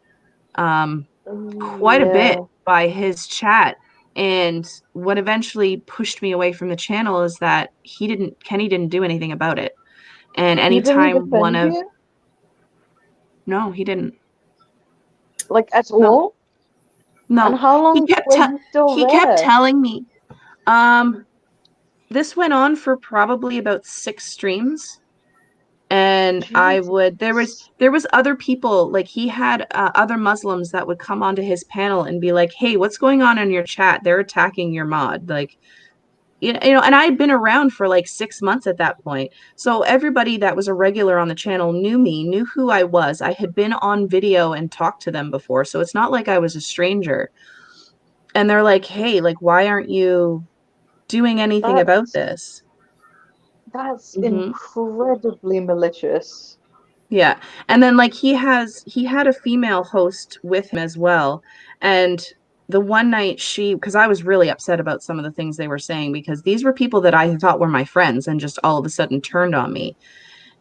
Speaker 2: quite a bit by his chat. And what eventually pushed me away from the channel is that Kenny didn't do anything about it. And anytime No, he didn't.
Speaker 3: Like at all?
Speaker 2: No.
Speaker 3: And how long
Speaker 2: he kept telling me. This went on for probably about 6 streams. And Jesus. there was other people, like he had other Muslims that would come onto his panel and be like, hey, what's going on in your chat? They're attacking your mod. Like, you know, and I'd been around for like 6 months at that point. So everybody that was a regular on the channel knew me, knew who I was. I had been on video and talked to them before. So it's not like I was a stranger. And they're like, hey, like, why aren't you doing anything about this?
Speaker 3: That's incredibly malicious.
Speaker 2: Yeah. And then like he had a female host with him as well. And the one night because I was really upset about some of the things they were saying, because these were people that I thought were my friends and just all of a sudden turned on me.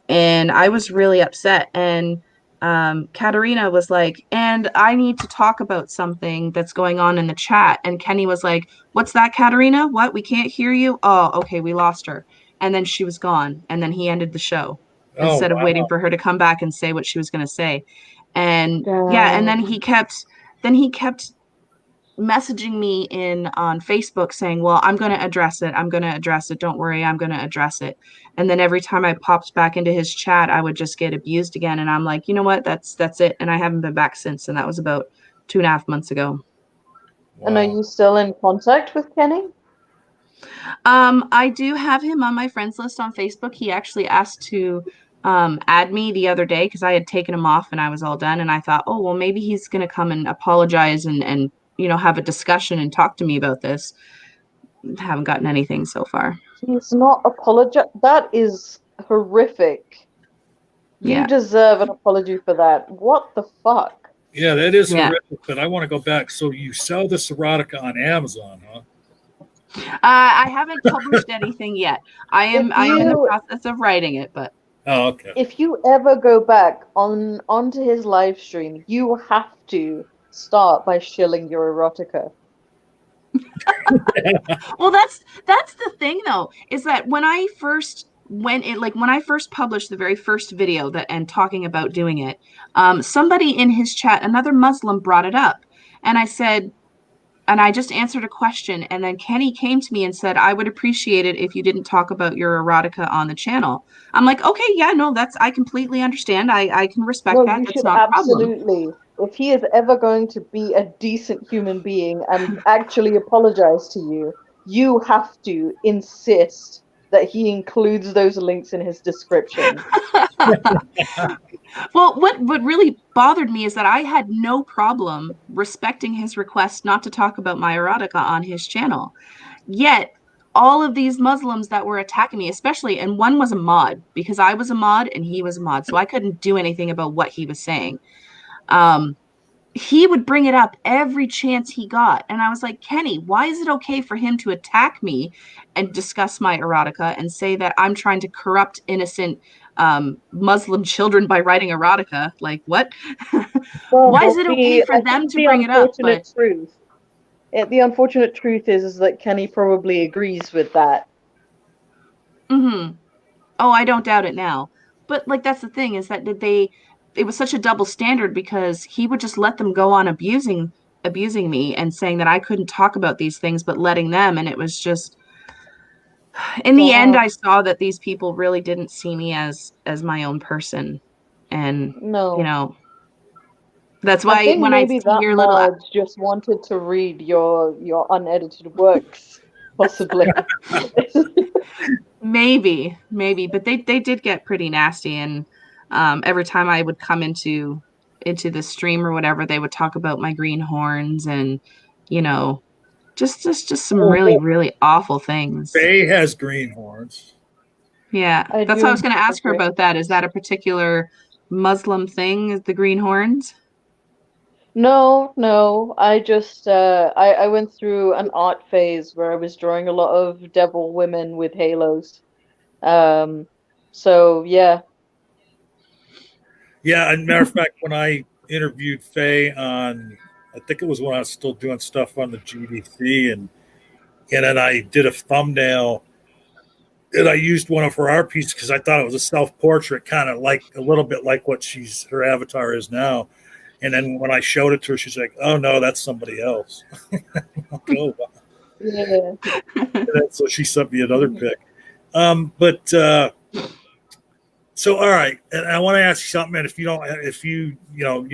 Speaker 2: And I was really upset. And Katerina was like, and I need to talk about something that's going on in the chat. And Kenny was like, what's that, Katerina? What? We can't hear you? Oh, okay, we lost her. And then she was gone. And then he ended the show
Speaker 1: Oh,
Speaker 2: instead of waiting
Speaker 1: wow.
Speaker 2: for her to come back and say what she was going to say. And yeah, and
Speaker 3: Damn.
Speaker 2: then he kept messaging me in on Facebook saying, well, I'm going to address it. I'm going to address it. Don't worry. I'm going to address it. And then every time I popped back into his chat, I would just get abused again. And I'm like, you know what? That's it. And I haven't been back since. And that was about 2.5 months ago.
Speaker 3: And are
Speaker 1: Wow.
Speaker 3: you still in contact with Kenny?
Speaker 2: I do have him on my friends list on Facebook. He actually asked to add me the other day because I had taken him off and I was all done. And I thought, oh, well, maybe he's going to come and apologize and have a discussion and talk to me about this. Haven't gotten anything so far.
Speaker 3: He's not apologize. That is horrific. You
Speaker 2: Yeah.
Speaker 3: deserve an apology for that. What the fuck?
Speaker 1: Yeah, that is
Speaker 2: Yeah.
Speaker 1: horrific, but I want to go back. So you sell this erotica on Amazon, huh?
Speaker 2: I haven't published anything yet. I am in the process of writing it, but
Speaker 1: Oh, okay.
Speaker 3: If you ever go back onto his live stream, you have to start by shilling your erotica.
Speaker 2: well, that's the thing though, is that when I first published the very first video and talking about doing it, somebody in his chat, another Muslim, brought it up, and I said, and I just answered a question, and then Kenny came to me and said, I would appreciate it if you didn't talk about your erotica on the channel. I'm like, okay, yeah, no, I completely understand. I can respect
Speaker 3: No,
Speaker 2: that.
Speaker 3: you
Speaker 2: That's
Speaker 3: should
Speaker 2: not a problem.
Speaker 3: absolutely. If he is ever going to be a decent human being and actually apologize to you, you have to insist that he includes those links in his description.
Speaker 2: Well, what really bothered me is that I had no problem respecting his request not to talk about my erotica on his channel. Yet, all of these Muslims that were attacking me, especially, and one was a mod, because I was a mod and he was a mod, so I couldn't do anything about what he was saying. He would bring it up every chance he got. And I was like, Kenny, why is it okay for him to attack me and discuss my erotica and say that I'm trying to corrupt innocent Muslim children by writing erotica? Like, what?
Speaker 3: Well,
Speaker 2: Why is it okay for
Speaker 3: I
Speaker 2: them
Speaker 3: think
Speaker 2: to bring it up?
Speaker 3: The unfortunate truth is that Kenny probably agrees with that.
Speaker 2: Oh, I don't doubt it now. But like, that's the thing, is that it was such a double standard, because he would just let them go on abusing me and saying that I couldn't talk about these things, but letting them. And it was just, in the end, I saw that these people really didn't see me as my own person. And,
Speaker 3: No.
Speaker 2: That's
Speaker 3: I
Speaker 2: why
Speaker 3: think
Speaker 2: when I
Speaker 3: maybe
Speaker 2: see
Speaker 3: that
Speaker 2: your little...
Speaker 3: mod just wanted to read your unedited works, possibly.
Speaker 2: Maybe, but they did get pretty nasty, and every time I would come into the stream or whatever, they would talk about my green horns and just some really, really awful things.
Speaker 1: Faye has green horns.
Speaker 2: Yeah, that's how I was going to ask her about that. Is that a particular Muslim thing, is the green horns?
Speaker 3: No. I just I went through an art phase where I was drawing a lot of devil women with halos. So yeah.
Speaker 1: Yeah, and matter of fact, when I interviewed Faye on, I think it was when I was still doing stuff on the GDC, and then I did a thumbnail, and I used one of her art pieces because I thought it was a self-portrait, kind of like a little bit like what her avatar is now. And then when I showed it to her, she's like, "Oh no, that's somebody else." Oh, wow.
Speaker 3: Yeah.
Speaker 1: So she sent me another pic. So all right, and I want to ask you something. And if you don't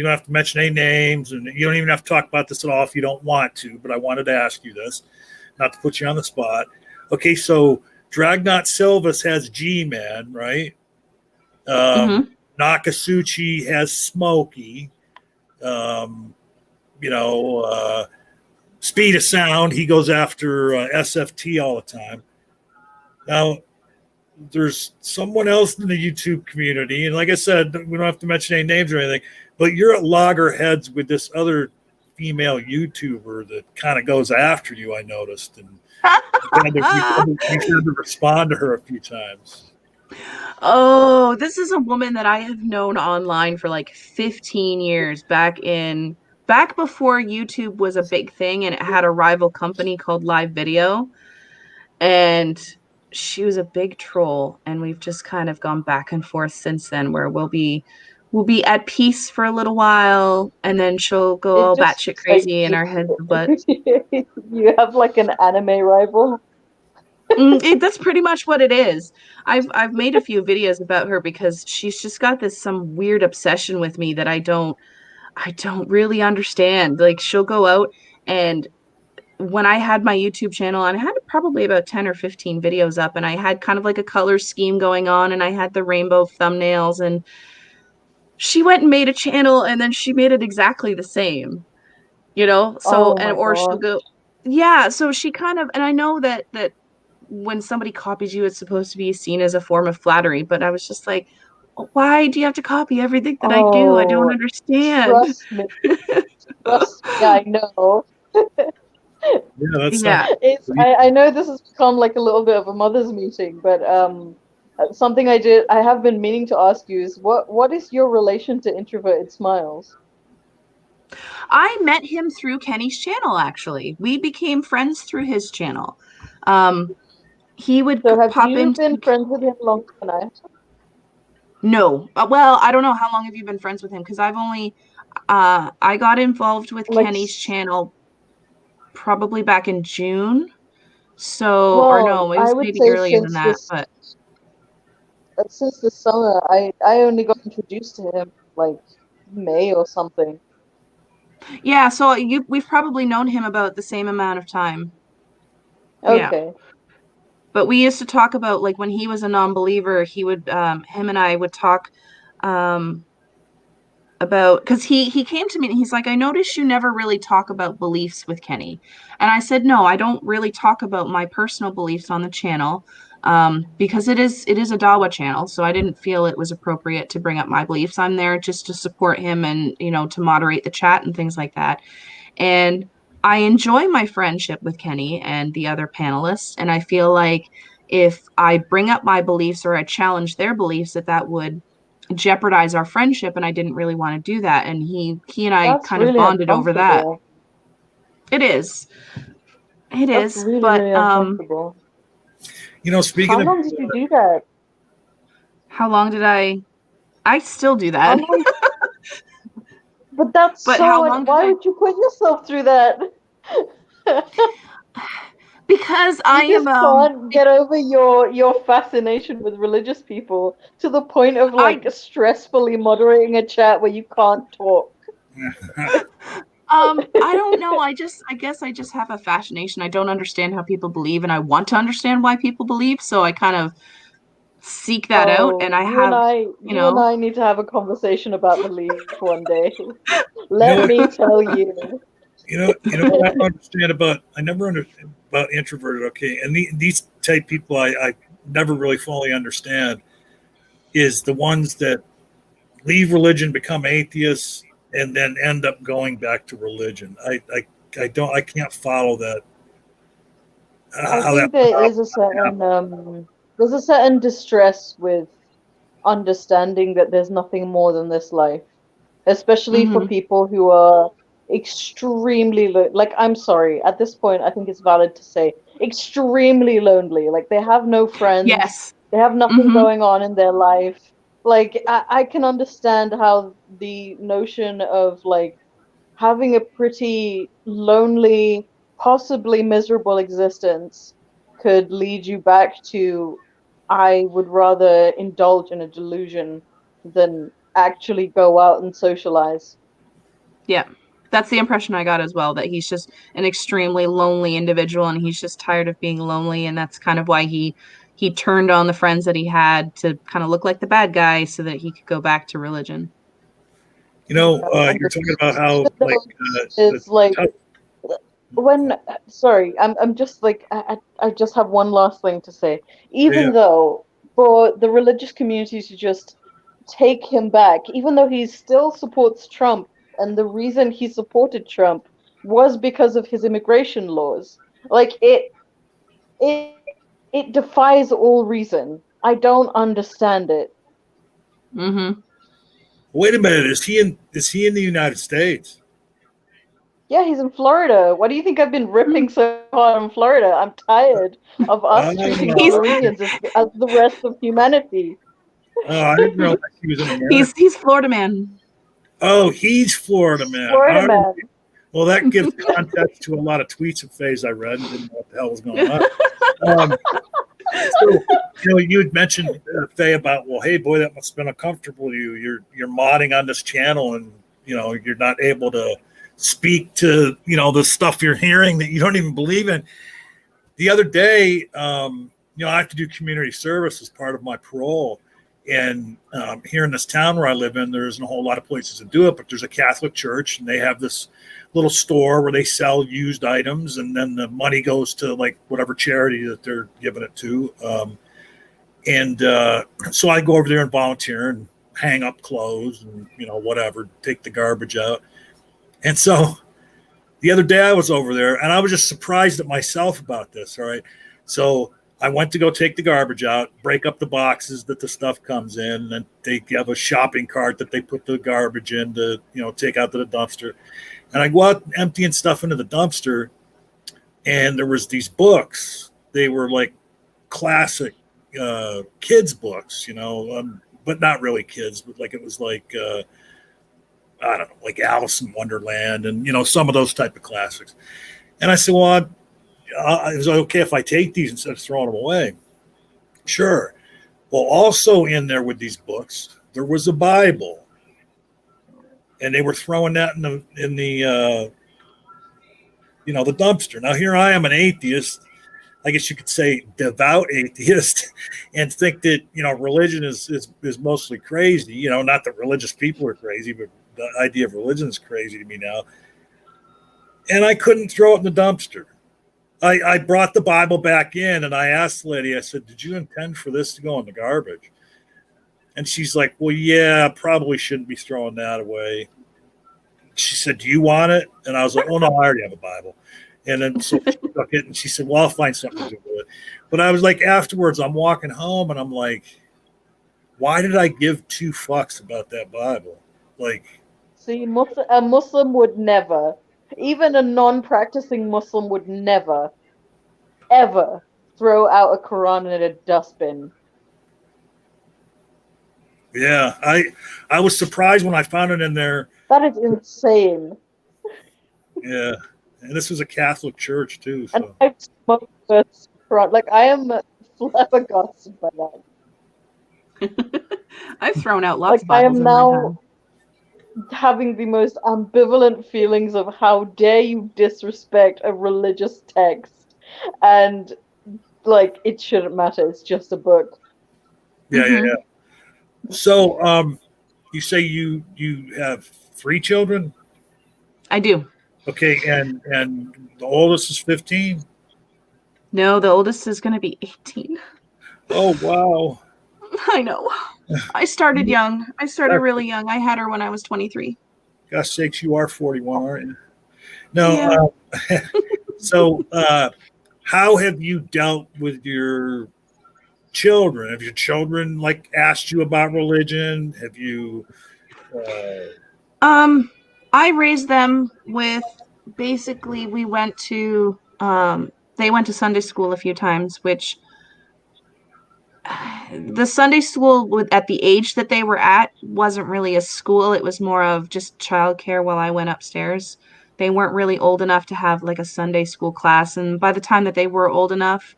Speaker 1: have to mention any names, and you don't even have to talk about this at all if you don't want to. But I wanted to ask you this, not to put you on the spot. Okay, so Dragnot Silvas has G-Man, right? Nakasuchi has Smokey. Speed of Sound, he goes after SFT all the time. Now, there's someone else in the YouTube community, and like I said, we don't have to mention any names or anything, but you're at loggerheads with this other female YouTuber that kind of goes after you, I noticed, and you've had to respond to her a few times.
Speaker 2: Oh, this is a woman that I have known online for like 15 years, back before YouTube was a big thing and it had a rival company called Live Video. And she was a big troll, and we've just kind of gone back and forth since then, where we'll be at peace for a little while, and then she'll go all batshit crazy in our heads. But
Speaker 3: you have like an anime rival.
Speaker 2: That's pretty much what it is. I've made a few videos about her because she's just got some weird obsession with me that I don't really understand. Like, she'll go out, and when I had my YouTube channel, and I had probably about 10 or 15 videos up, and I had kind of like a color scheme going on, and I had the rainbow thumbnails, and she went and made a channel, and then she made it exactly the same, so, or she'll go, yeah, so she kind of, and I know that when somebody copies you, it's supposed to be seen as a form of flattery, but I was just like, why do you have to copy everything that I do? I don't understand.
Speaker 3: Trust me, I know.
Speaker 1: Yeah,
Speaker 3: I know this has become like a little bit of a mother's meeting, but something I have been meaning to ask you is what is your relation to Introverted Smiles?
Speaker 2: I met him through Kenny's channel, actually. We became friends through his channel. He would
Speaker 3: have
Speaker 2: pop
Speaker 3: you
Speaker 2: in.
Speaker 3: Been friends with him longer than I have?
Speaker 2: No. Well, I don't know how long have you been friends with him, because I've only I got involved with Kenny's channel probably back in June. So,
Speaker 3: well,
Speaker 2: or no, it was maybe earlier than that, but
Speaker 3: since the summer, I only got introduced to him like May or something.
Speaker 2: Yeah, so we've probably known him about the same amount of time.
Speaker 3: Okay.
Speaker 2: Yeah. But we used to talk about, like, when he was a non-believer, he would him and I would talk about, because he came to me and he's like, I noticed you never really talk about beliefs with Kenny. And I said, no, I don't really talk about my personal beliefs on the channel, because it is a Dawa channel, so I didn't feel it was appropriate to bring up my beliefs. I'm there just to support him and, to moderate the chat and things like that. And I enjoy my friendship with Kenny and the other panelists, and I feel like if I bring up my beliefs or I challenge their beliefs, that would jeopardize our friendship, and I didn't really want to do that. And he and I
Speaker 3: That's
Speaker 2: kind
Speaker 3: really
Speaker 2: of bonded over that. It is,
Speaker 3: That's really,
Speaker 2: but
Speaker 3: really uncomfortable.
Speaker 1: Speaking
Speaker 3: how long did you do that?
Speaker 2: How long did I still do that?
Speaker 3: But that's why would you put yourself through that?
Speaker 2: Because I
Speaker 3: can't get over your fascination with religious people to the point of stressfully moderating a chat where you can't talk.
Speaker 2: I don't know. I guess I just have a fascination. I don't understand how people believe, and I want to understand why people believe. So I kind of seek that out, and you
Speaker 3: and I need to have a conversation about belief one day. Let me tell you.
Speaker 1: What I never understand about introverted. Okay, and these type people I never really fully understand is the ones that leave religion, become atheists, and then end up going back to religion. I can't follow that.
Speaker 3: I think there is a certain there's a certain distress with understanding that there's nothing more than this life, especially for people who are extremely I'm sorry, at this point I think it's valid to say extremely lonely. Like, they have no friends.
Speaker 2: Yes.
Speaker 3: They have nothing going on in their life. Like, I can understand how the notion of having a pretty lonely, possibly miserable existence could lead you back to, I would rather indulge in a delusion than actually go out and socialize.
Speaker 2: Yeah, that's the impression I got as well, that he's just an extremely lonely individual, and he's just tired of being lonely, and that's kind of why he turned on the friends that he had to kind of look like the bad guy so that he could go back to religion.
Speaker 1: You're talking about how
Speaker 3: it's I'm just I just have one last thing to say. Even though for the religious community to just take him back, even though he still supports Trump, and the reason he supported Trump was because of his immigration laws. Like it defies all reason. I don't understand it.
Speaker 2: Mm-hmm.
Speaker 1: Wait a minute, is he in the United States?
Speaker 3: Yeah, he's in Florida. Why do you think I've been ripping so hard on Florida? I'm tired of us treating
Speaker 2: He's-
Speaker 3: Floridians as the rest of humanity.
Speaker 1: I didn't realize he was in America.
Speaker 2: He's Florida man.
Speaker 1: Oh, he's Florida man.
Speaker 3: Florida
Speaker 1: All
Speaker 3: man.
Speaker 1: right. Well, that gives context to a lot of tweets and Faye's I read and didn't know what the hell was going on. So, you had mentioned, Faye, about, well, hey, boy, that must have been uncomfortable to you. You're modding on this channel and, you're not able to speak to, the stuff you're hearing that you don't even believe in. The other day, I have to do community service as part of my parole. And here in this town where I live in, there isn't a whole lot of places to do it, but there's a Catholic church and they have this little store where they sell used items, and then the money goes to like whatever charity that they're giving it to. So I go over there and volunteer and hang up clothes and, whatever, take the garbage out. And so the other day I was over there and I was just surprised at myself about this. All right. So I went to go take the garbage out, break up the boxes that the stuff comes in, and they have a shopping cart that they put the garbage in to, take out to the dumpster. And I go out emptying stuff into the dumpster, and there was these books. They were like classic kids books, but not really kids, but like it was like I don't know, like Alice in Wonderland and some of those type of classics. And I said, well, is it okay if I take these instead of throwing them away? Sure. Well, also in there with these books, there was a Bible, and they were throwing that in the the dumpster. Now here I am, an atheist, I guess you could say devout atheist, and think that religion is mostly crazy. Not that religious people are crazy, but the idea of religion is crazy to me now. And I couldn't throw it in the dumpster. I brought the Bible back in and I asked the lady, I said, did you intend for this to go in the garbage? And she's like, well, yeah, probably shouldn't be throwing that away. She said, do you want it? And I was like, oh, no, I already have a Bible. And then so she took it and she said, well, I'll find something to do with it. But I was like, afterwards, I'm walking home and I'm like, why did I give 2 fucks about that Bible? Like,
Speaker 3: see, a Muslim would never, even a non-practicing Muslim would never, ever throw out a Quran in a dustbin.
Speaker 1: Yeah, I was surprised when I found it in there.
Speaker 3: That is insane.
Speaker 1: Yeah, and this was a Catholic church too. So.
Speaker 3: And I've smoked this Quran. Like, I am flabbergasted by that.
Speaker 2: I've thrown out lots of
Speaker 3: I
Speaker 2: Bibles
Speaker 3: am
Speaker 2: in my
Speaker 3: now
Speaker 2: time.
Speaker 3: having the most ambivalent feelings of how dare you disrespect a religious text, and like it shouldn't matter. It's just a book.
Speaker 1: Yeah, yeah. So, you say you have 3 children?
Speaker 2: I do.
Speaker 1: Okay, and the oldest is 15?
Speaker 2: No, the oldest is going to be 18.
Speaker 1: Oh, wow.
Speaker 2: I know. I started young. I started really young. I had her when I was 23.
Speaker 1: Gosh sakes, you are 41, aren't you? No. Yeah. So, how have you dealt with your children? Have your children like asked you about religion? Have you?
Speaker 2: I raised them with basically we went to they went to Sunday school a few times, which the Sunday school at the age that they were at wasn't really a school. It was more of just childcare while I went upstairs. They weren't really old enough to have like a Sunday school class. And by the time that they were old enough,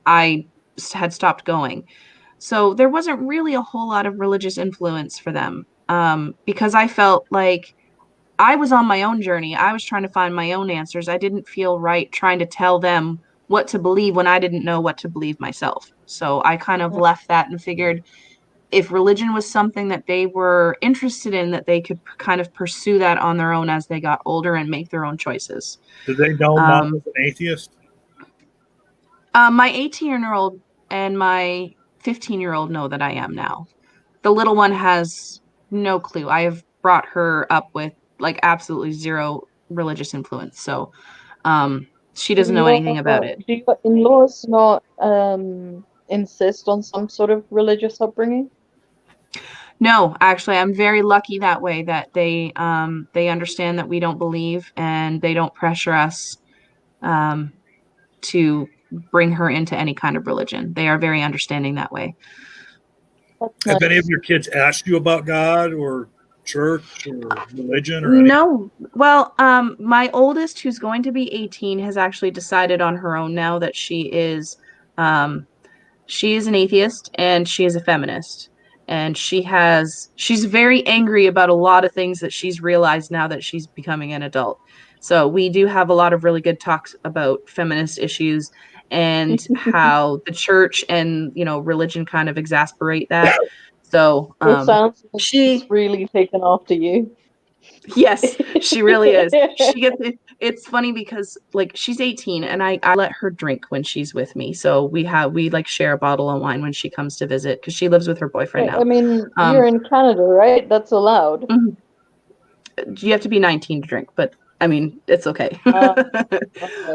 Speaker 2: I had stopped going. So there wasn't really a whole lot of religious influence for them because I felt like I was on my own journey. I was trying to find my own answers. I didn't feel right trying to tell them what to believe when I didn't know what to believe myself. So I kind of left that and figured if religion was something that they were interested in, that they could kind of pursue that on their own as they got older and make their own choices.
Speaker 1: Did they know Mom was an atheist?
Speaker 2: My 18-year-old and my 15-year-old know that I am now. The little one has no clue. I have brought her up with like absolutely zero religious influence. So she doesn't know anything about it.
Speaker 3: Do your in-laws not insist on some sort of religious upbringing?
Speaker 2: No, actually, I'm very lucky that way that they understand that we don't believe and they don't pressure us to bring her into any kind of religion. They are very understanding that way.
Speaker 3: That's
Speaker 1: Have any of
Speaker 3: nice.
Speaker 1: your kids asked you about God or church or religion or anything?
Speaker 2: No. Well, my oldest, who's going to be 18, has actually decided on her own now that she is an atheist and she is a feminist. And she's very angry about a lot of things that she's realized now that she's becoming an adult. So we do have a lot of really good talks about feminist issues and how the church and, religion kind of exasperate that. So
Speaker 3: It sounds like she's
Speaker 2: she
Speaker 3: really taken after you.
Speaker 2: Yes, she really is. It's funny because like she's 18 and I let her drink when she's with me. So we like share a bottle of wine when she comes to visit because she lives with her boyfriend now.
Speaker 3: I mean, you're in Canada, right? That's allowed.
Speaker 2: You have to be 19 to drink, but I mean, it's okay.
Speaker 3: Okay.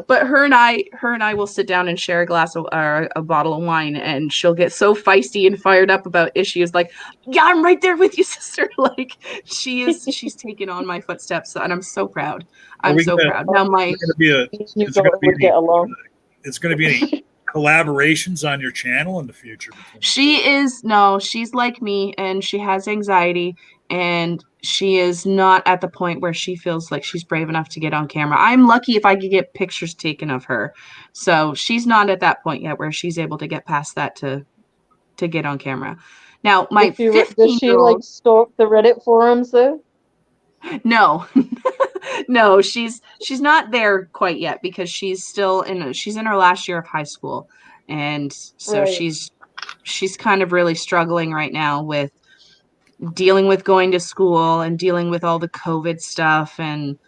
Speaker 2: But her and I will sit down and share a glass of or a bottle of wine, and she'll get so feisty and fired up about issues like, "Yeah, I'm right there with you, sister." Like she's taken on my footsteps, and I'm so proud. I'm so proud. Now
Speaker 1: It's going to be any collaborations on your channel in the future.
Speaker 2: She's like me, and she has anxiety, and she is not at the point where she feels like she's brave enough to get on camera. I'm lucky if I could get pictures taken of her. So she's not at that point yet where she's able to get past that to get on camera. Now, my 15-year-old...
Speaker 3: Does she like stalk the Reddit forums though?
Speaker 2: No. No, she's not there quite yet because she's still she's in her last year of high school. And so she's kind of really struggling right now with dealing with going to school and dealing with all the COVID stuff. And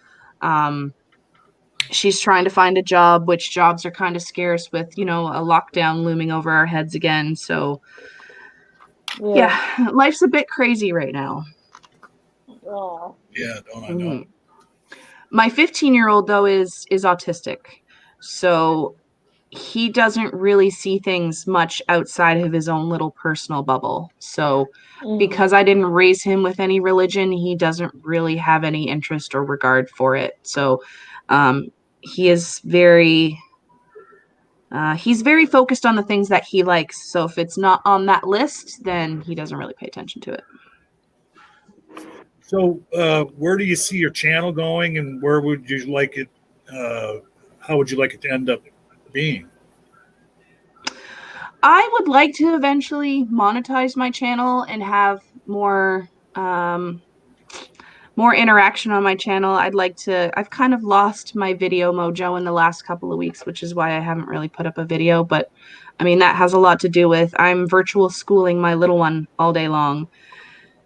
Speaker 2: she's trying to find a job, which jobs are kind of scarce with, a lockdown looming over our heads again. So yeah, life's a bit crazy right now.
Speaker 3: Oh.
Speaker 1: Yeah, don't I know?
Speaker 2: My 15-year-old though is autistic. So he doesn't really see things much outside of his own little personal bubble. So because I didn't raise him with any religion, he doesn't really have any interest or regard for it. So he is he's very focused on the things that he likes. So if it's not on that list, then he doesn't really pay attention to it.
Speaker 1: So where do you see your channel going, and where would you like it? How would you like it to end up being?
Speaker 2: I would like to eventually monetize my channel and have more interaction on my channel. I've kind of lost my video mojo in the last couple of weeks, which is why I haven't really put up a video. But I mean, that has a lot to do with I'm virtual schooling my little one all day long.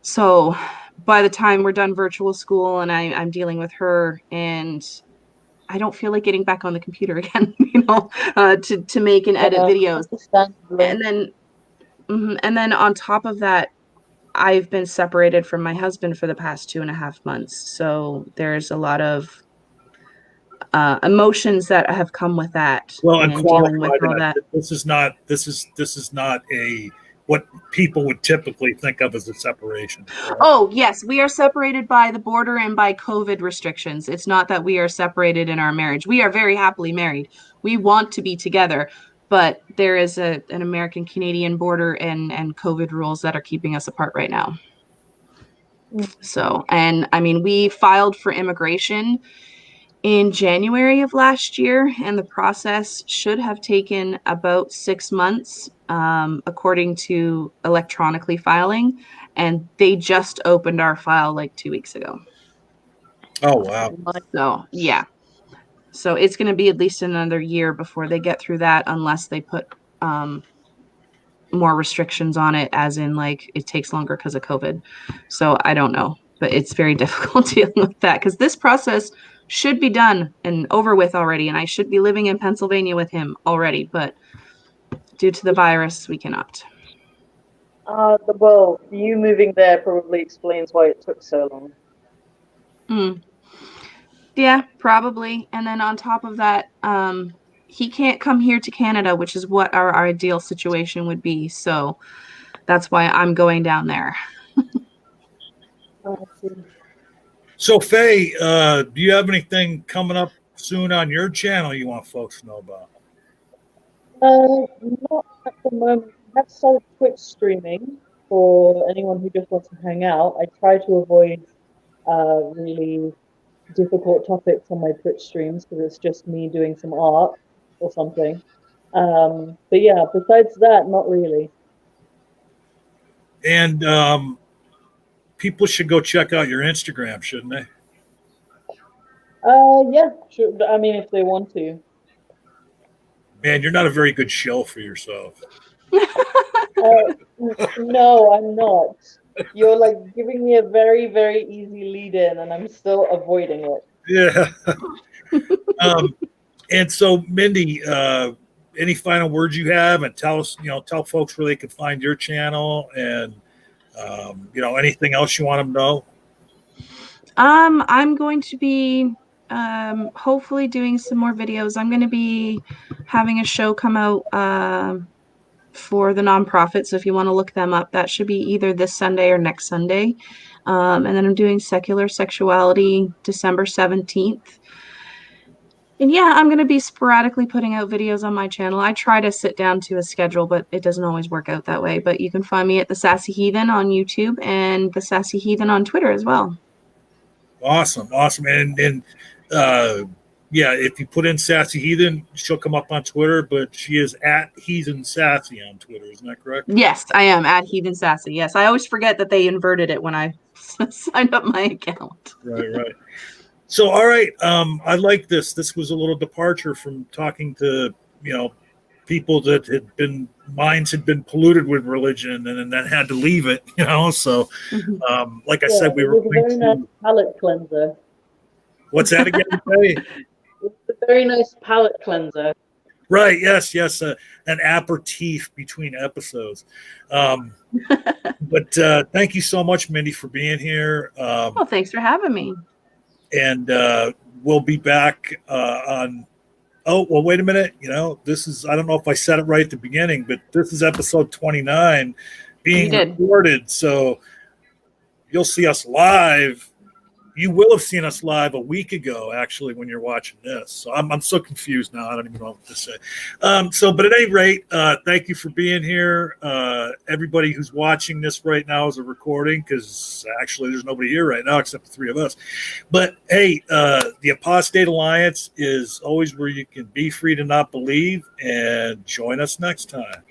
Speaker 2: So by the time we're done virtual school and I'm dealing with her, and I don't feel like getting back on the computer again, to make and edit videos. And then on top of that, I've been separated from my husband for the past 2.5 months. So there's a lot of emotions that have come with that.
Speaker 1: Well, and
Speaker 2: dealing with all that.
Speaker 1: This is not a what people would typically think of as a separation. Right?
Speaker 2: Oh, yes. We are separated by the border and by COVID restrictions. It's not that we are separated in our marriage. We are very happily married. We want to be together, but there is an American-Canadian border and COVID rules that are keeping us apart right now. So, and I mean, we filed for immigration in January of last year, and the process should have taken about 6 months, according to electronically filing, and they just opened our file like 2 weeks ago.
Speaker 1: Oh, wow.
Speaker 2: So, yeah. So it's going to be at least another year before they get through that, unless they put more restrictions on it, as in like it takes longer because of COVID. So I don't know, but it's very difficult dealing with that because this process should be done and over with already, and I should be living in Pennsylvania with him already, but due to the virus, we cannot.
Speaker 3: Well, you moving there probably explains why it took so long.
Speaker 2: Yeah, probably. And then on top of that, he can't come here to Canada, which is what our ideal situation would be. So that's why I'm going down there.
Speaker 1: So, Faye, do you have anything coming up soon on your channel you want folks to know about?
Speaker 3: Not at the moment. I have started Twitch streaming for anyone who just wants to hang out. I try to avoid really difficult topics on my Twitch streams because it's just me doing some art or something. But yeah, besides that, not really.
Speaker 1: And people should go check out your Instagram, shouldn't they?
Speaker 3: Yeah, sure. I mean, if they want to.
Speaker 1: Man, you're not a very good shell for yourself.
Speaker 3: No, I'm not. You're like giving me a very, very easy lead in, and I'm still avoiding it.
Speaker 1: Yeah. And so, Mindy, any final words you have, and tell us, tell folks where they can find your channel, and anything else you want them to know.
Speaker 2: I'm going to be hopefully doing some more videos. I'm going to be having a show come out for the nonprofit. So if you want to look them up, that should be either this Sunday or next Sunday. And then I'm doing Secular Sexuality December 17th. And yeah, I'm going to be sporadically putting out videos on my channel. I try to sit down to a schedule, but it doesn't always work out that way. But you can find me at the Sassy Heathen on YouTube and the Sassy Heathen on Twitter as well.
Speaker 1: Awesome. And yeah, if you put in Sassy Heathen, she'll come up on Twitter, but she is at Heathen Sassy on Twitter. Isn't that correct?
Speaker 2: Yes, I am at Heathen Sassy. Yes, I always forget that they inverted it when I signed up my account.
Speaker 1: Right. So, all right. I like this. This was a little departure from talking to, people that minds had been polluted with religion and then had to leave it, So, like I said, we were
Speaker 3: a very nice palate cleanser.
Speaker 1: What's that again?
Speaker 3: It's a very nice palate cleanser.
Speaker 1: Right. Yes. An aperitif between episodes. But thank you so much, Mindy, for being here.
Speaker 2: Well, thanks for having me.
Speaker 1: And we'll be back on. Oh, well, wait a minute. This is, I don't know if I said it right at the beginning, but this is episode 29 being recorded. So you'll see us live. You will have seen us live a week ago, actually, when you're watching this. So I'm so confused now. I don't even know what to say. But at any rate, thank you for being here. Everybody who's watching this right now is a recording, because actually there's nobody here right now except the three of us. But hey, the Apostate Alliance is always where you can be free to not believe, and join us next time.